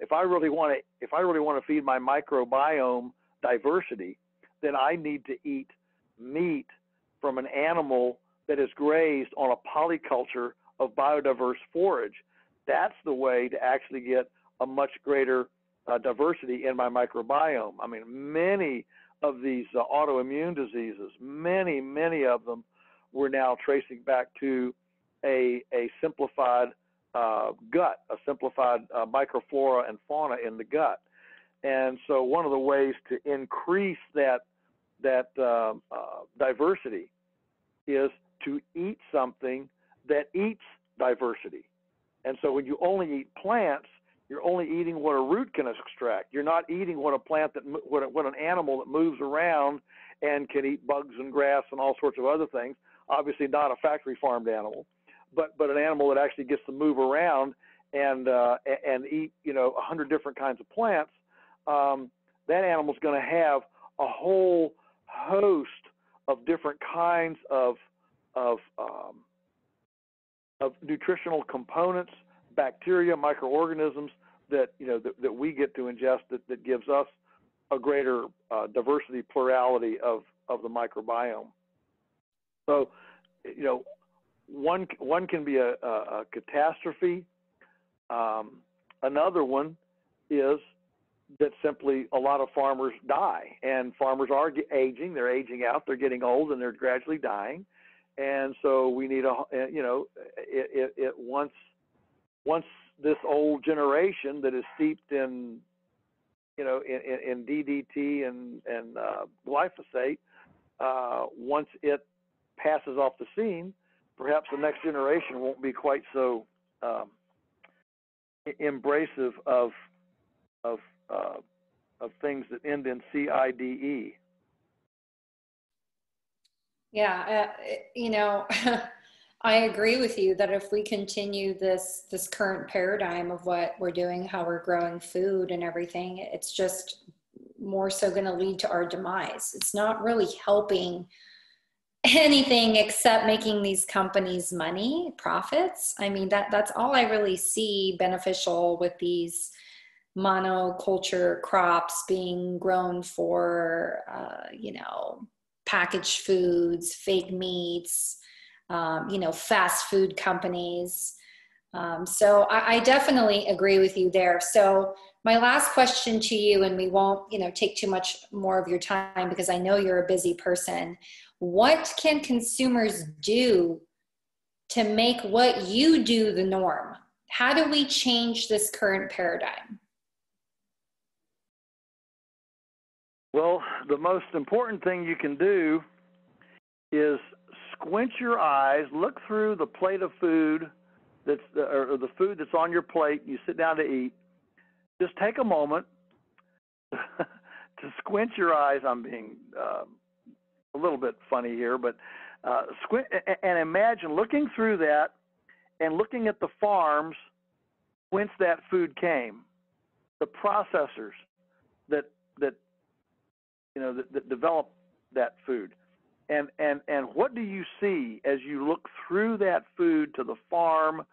If I really want to feed my microbiome diversity, then I need to eat meat from an animal that is grazed on a polyculture of biodiverse forage. That's the way to actually get a much greater diversity in my microbiome. I mean, many of these autoimmune diseases, many of them, we're now tracing back to a simplified gut, a simplified microflora and fauna in the gut. And so one of the ways to increase that diversity is to eat something that eats diversity. And so when you only eat plants, you're only eating what a root can extract. You're not eating what an animal that moves around and can eat bugs and grass and all sorts of other things. Obviously not a factory farmed animal, but an animal that actually gets to move around and eat 100 different kinds of plants. that animal's going to have a whole host of different kinds of nutritional components, bacteria, microorganisms that that we get to ingest that gives us a greater diversity, plurality of the microbiome. So, one can be a catastrophe. Another one is that simply a lot of farmers die, and farmers are aging. They're aging out. They're getting old, and they're gradually dying. And so we need once this old generation that is steeped in in DDT and glyphosate, once it passes off the scene, perhaps the next generation won't be quite so embracive of things that end in CIDE. Yeah, I agree with you that if we continue this current paradigm of what we're doing, how we're growing food and everything, it's just more so going to lead to our demise. It's not really helping anything except making these companies money, profits. I mean, that's all I really see beneficial with these monoculture crops being grown for, packaged foods, fake meats, fast food companies. So I definitely agree with you there. So my last question to you, and we won't, take too much more of your time because I know you're a busy person. What can consumers do to make what you do the norm? How do we change this current paradigm? Well, the most important thing you can do is squint your eyes, look through the plate of food or the food that's on your plate. You sit down to eat. Just take a moment to squint your eyes. I'm being a little bit funny here, but squint and imagine looking through that and looking at the farms whence that food came, the processors that develop that food, and what do you see as you look through that food to the farm,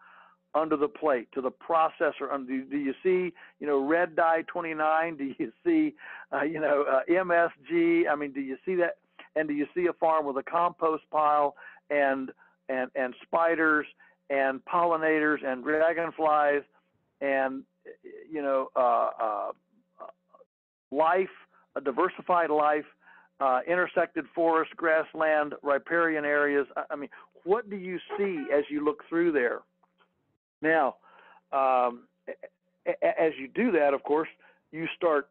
under the plate, to the processor? Do you see red dye 29? Do you see MSG? I mean, do you see that? And do you see a farm with a compost pile and spiders and pollinators and dragonflies and life, a diversified life, intersected forest, grassland, riparian areas? I mean, what do you see as you look through there? Now, as you do that, of course, you start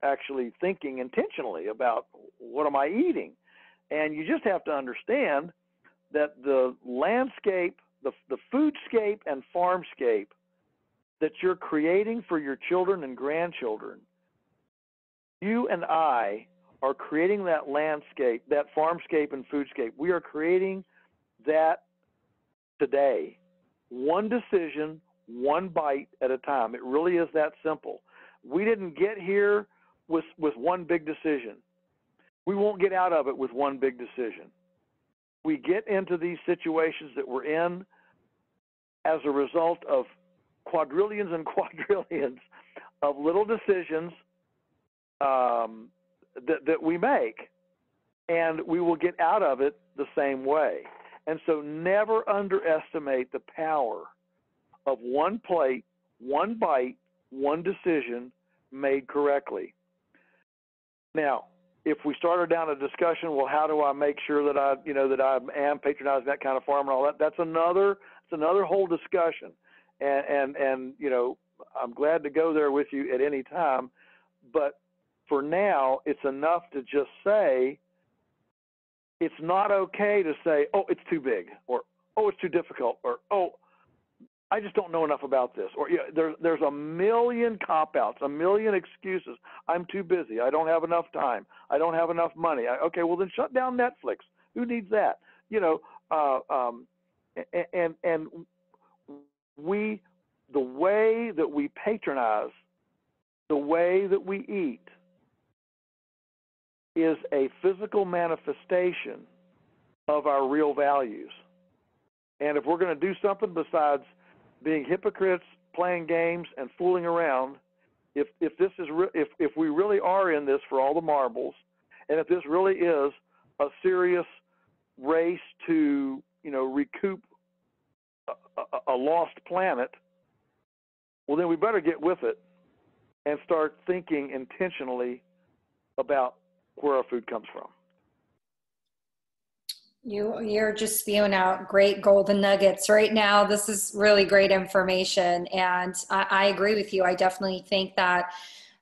actually thinking intentionally about what am I eating, and you just have to understand that the landscape, the foodscape and farmscape that you're creating for your children and grandchildren, you and I are creating that landscape, that farmscape and foodscape. We are creating that today, one decision, one bite at a time. It really is that simple. We didn't get here with one big decision. We won't get out of it with one big decision. We get into these situations that we're in as a result of quadrillions and quadrillions of little decisions that we make, and we will get out of it the same way. And so never underestimate the power of one plate, one bite, one decision made correctly. Now, if we started down a discussion, well, how do I make sure that I am patronizing that kind of farm and all that? That's another whole discussion. And I'm glad to go there with you at any time. But for now, it's enough to just say it's not okay to say, oh, it's too big, or oh, it's too difficult, or oh, I just don't know enough about this, or there's a million cop-outs, a million excuses. I'm too busy. I don't have enough time. I don't have enough money. Okay, well then shut down Netflix. Who needs that? And the way that we patronize the way that we eat is a physical manifestation of our real values. And if we're going to do something besides being hypocrites, playing games, and fooling around, if we really are in this for all the marbles, and if this really is a serious race to, recoup a lost planet, well, then we better get with it and start thinking intentionally about where our food comes from. You're just spewing out great golden nuggets right now. This is really great information. And I agree with you. I definitely think that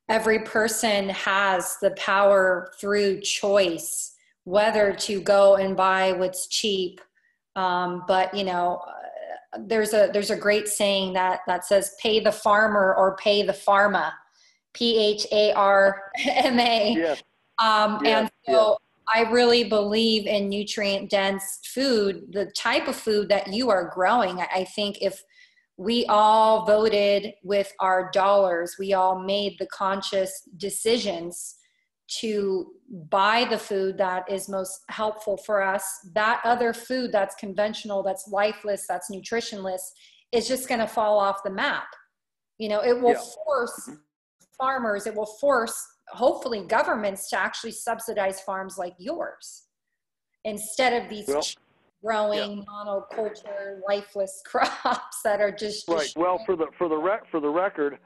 every person has the power through choice, whether to go and buy what's cheap. But there's a great saying that says, pay the farmer or pay the pharma, PHARMA. Yes. And so I really believe in nutrient dense food, the type of food that you are growing. I think if we all voted with our dollars, we all made the conscious decisions to buy the food that is most helpful for us, that other food that's conventional, that's lifeless, that's nutritionless, is just going to fall off the map. It will force farmers, it will force hopefully governments to actually subsidize farms like yours instead of these growing monoculture lifeless crops that are just right. Well, for the record,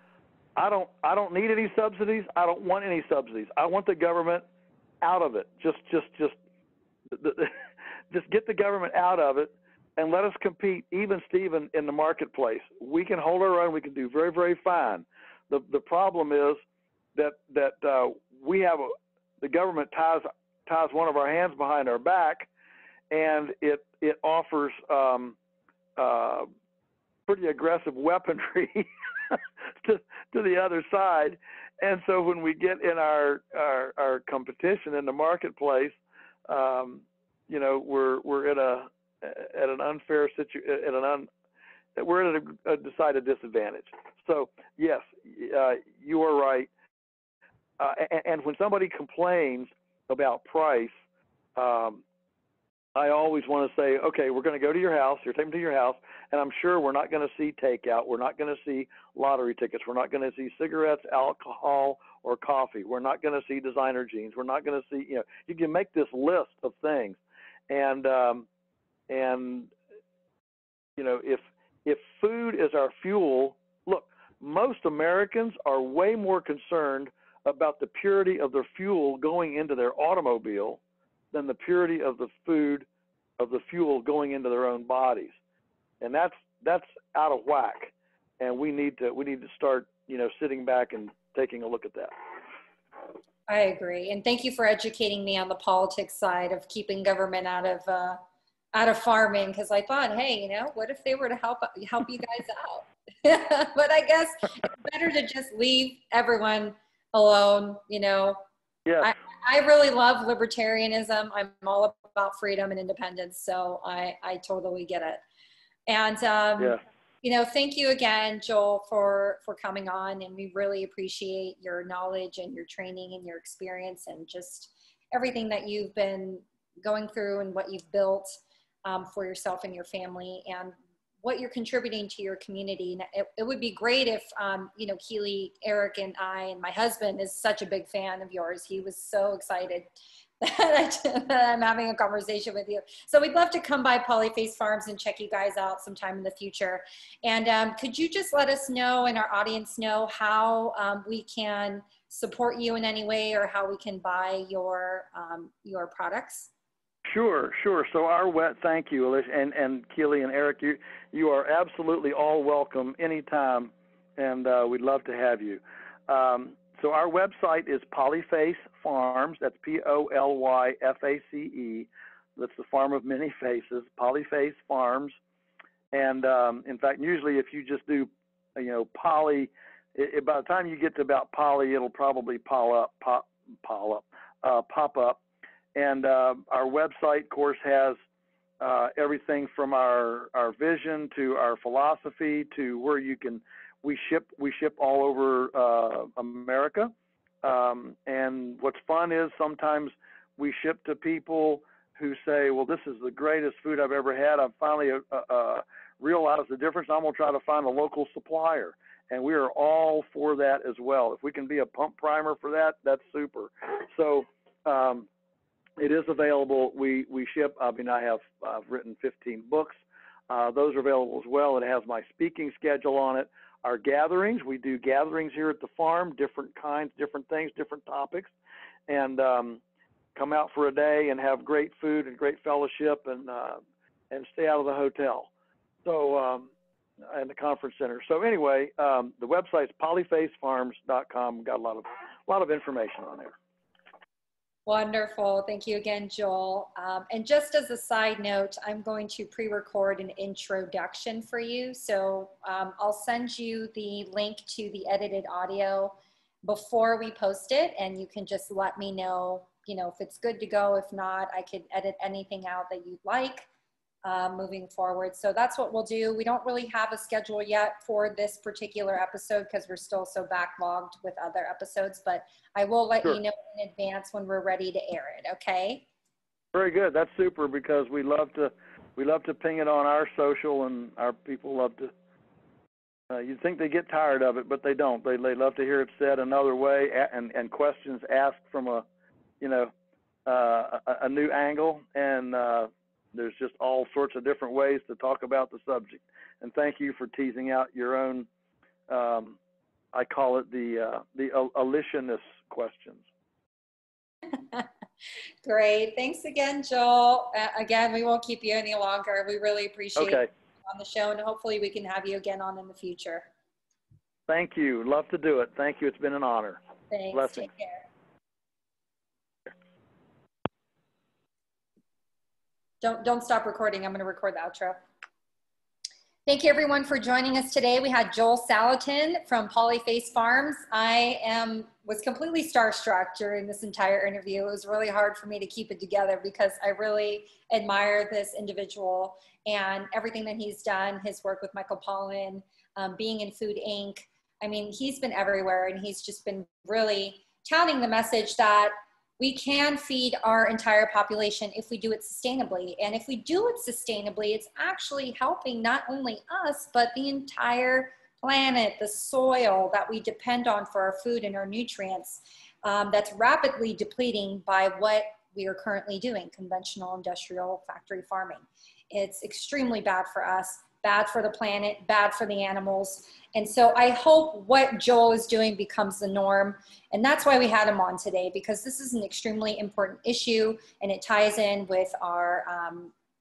I don't need any subsidies. I don't want any subsidies. I want the government out of it. Just get the government out of it and let us compete, even Steven, in the marketplace. We can hold our own. We can do very, very fine. The problem is that we have the government ties one of our hands behind our back, and it offers pretty aggressive weaponry to the other side. And so when we get in our competition in the marketplace, we're at an unfair situation, we're at a decided disadvantage. So yes, you are right. And when somebody complains about price, I always want to say, okay, we're going to go to your house. You're taking me to your house, and I'm sure we're not going to see takeout. We're not going to see lottery tickets. We're not going to see cigarettes, alcohol, or coffee. We're not going to see designer jeans. We're not going to see, you can make this list of things. And if food is our fuel, look, most Americans are way more concerned about the purity of their fuel going into their automobile than the purity of the fuel going into their own bodies. And that's out of whack. And we need to start, sitting back and taking a look at that. I agree. And thank you for educating me on the politics side of keeping government out of farming. Cause I thought, hey, what if they were to help you guys out? But I guess it's better to just leave everyone alone, Yes. I really love libertarianism. I'm all about freedom and independence. So I totally get it. And, thank you again, Joel, for coming on. And we really appreciate your knowledge and your training and your experience and just everything that you've been going through and what you've built for yourself and your family and what you're contributing to your community. It would be great if, Keely, Eric, and I, and my husband is such a big fan of yours. He was so excited that I'm having a conversation with you. So we'd love to come by Polyface Farms and check you guys out sometime in the future. And could you just let us know and our audience know how we can support you in any way or how we can buy your products? Sure. So thank you, Alicia, and Keely and Eric, you are absolutely all welcome anytime, and we'd love to have you. So our website is Polyface Farms. That's Polyface. That's the farm of many faces. Polyface Farms, and in fact, usually if you just do, poly, by the time you get to about poly, it'll probably pop up. And our website, of course, has everything from our vision to our philosophy to where you can We ship all over America. And what's fun is sometimes we ship to people who say, well, this is the greatest food I've ever had. I've finally realized the difference. I'm going to try to find a local supplier. And we are all for that as well. If we can be a pump primer for that, that's super. So it is available. We ship. I mean, I've written 15 books. Those are available as well. It has my speaking schedule on it. Our gatherings, we do gatherings here at the farm, different kinds, different things, different topics, and come out for a day and have great food and great fellowship and stay out of the hotel. So, and the conference center. So anyway, the website's polyfacefarms.com. Got a lot of information on there. Wonderful. Thank you again, Joel. And just as a side note, I'm going to pre-record an introduction for you. So I'll send you the link to the edited audio before we post it, and you can just let me know, if it's good to go. If not, I could edit anything out that you'd like moving forward. So that's what we'll do. We don't really have a schedule yet for this particular episode because we're still so backlogged with other episodes, but I will let you know in advance when we're ready to air it. Okay. Very good. That's super, because we love to ping it on our social, and our people love to, you'd think they get tired of it, but they don't. They love to hear it said another way, and questions asked from a new angle, and there's just all sorts of different ways to talk about the subject. And thank you for teasing out your own, I call it the abolitionist questions. Great. Thanks again, Joel. Again, we won't keep you any longer. We really appreciate you on the show, and hopefully we can have you again on in the future. Thank you. Love to do it. Thank you. It's been an honor. Thanks. Blessings. Take care. Don't stop recording. I'm going to record the outro. Thank you everyone for joining us today. We had Joel Salatin from Polyface Farms. I was completely starstruck during this entire interview. It was really hard for me to keep it together because I really admire this individual and everything that he's done, his work with Michael Pollan, being in Food Inc. I mean, he's been everywhere, and he's just been really touting the message that we can feed our entire population if we do it sustainably. And if we do it sustainably, it's actually helping not only us, but the entire planet, the soil that we depend on for our food and our nutrients, that's rapidly depleting by what we are currently doing, conventional industrial factory farming. It's extremely bad for us, bad for the planet, bad for the animals. And so I hope what Joel is doing becomes the norm. And that's why we had him on today, because this is an extremely important issue, and it ties in with our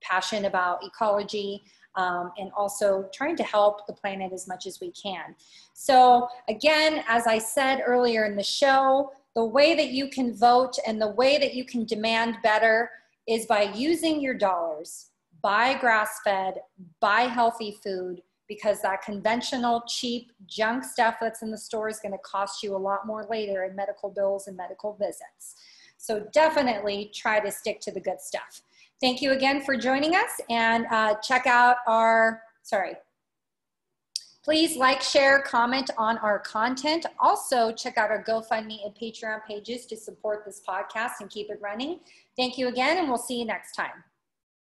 passion about ecology and also trying to help the planet as much as we can. So again, as I said earlier in the show, the way that you can vote and the way that you can demand better is by using your dollars. Buy grass-fed, buy healthy food, because that conventional, cheap, junk stuff that's in the store is going to cost you a lot more later in medical bills and medical visits. So definitely try to stick to the good stuff. Thank you again for joining us, and check out please like, share, comment on our content. Also, check out our GoFundMe and Patreon pages to support this podcast and keep it running. Thank you again, and we'll see you next time.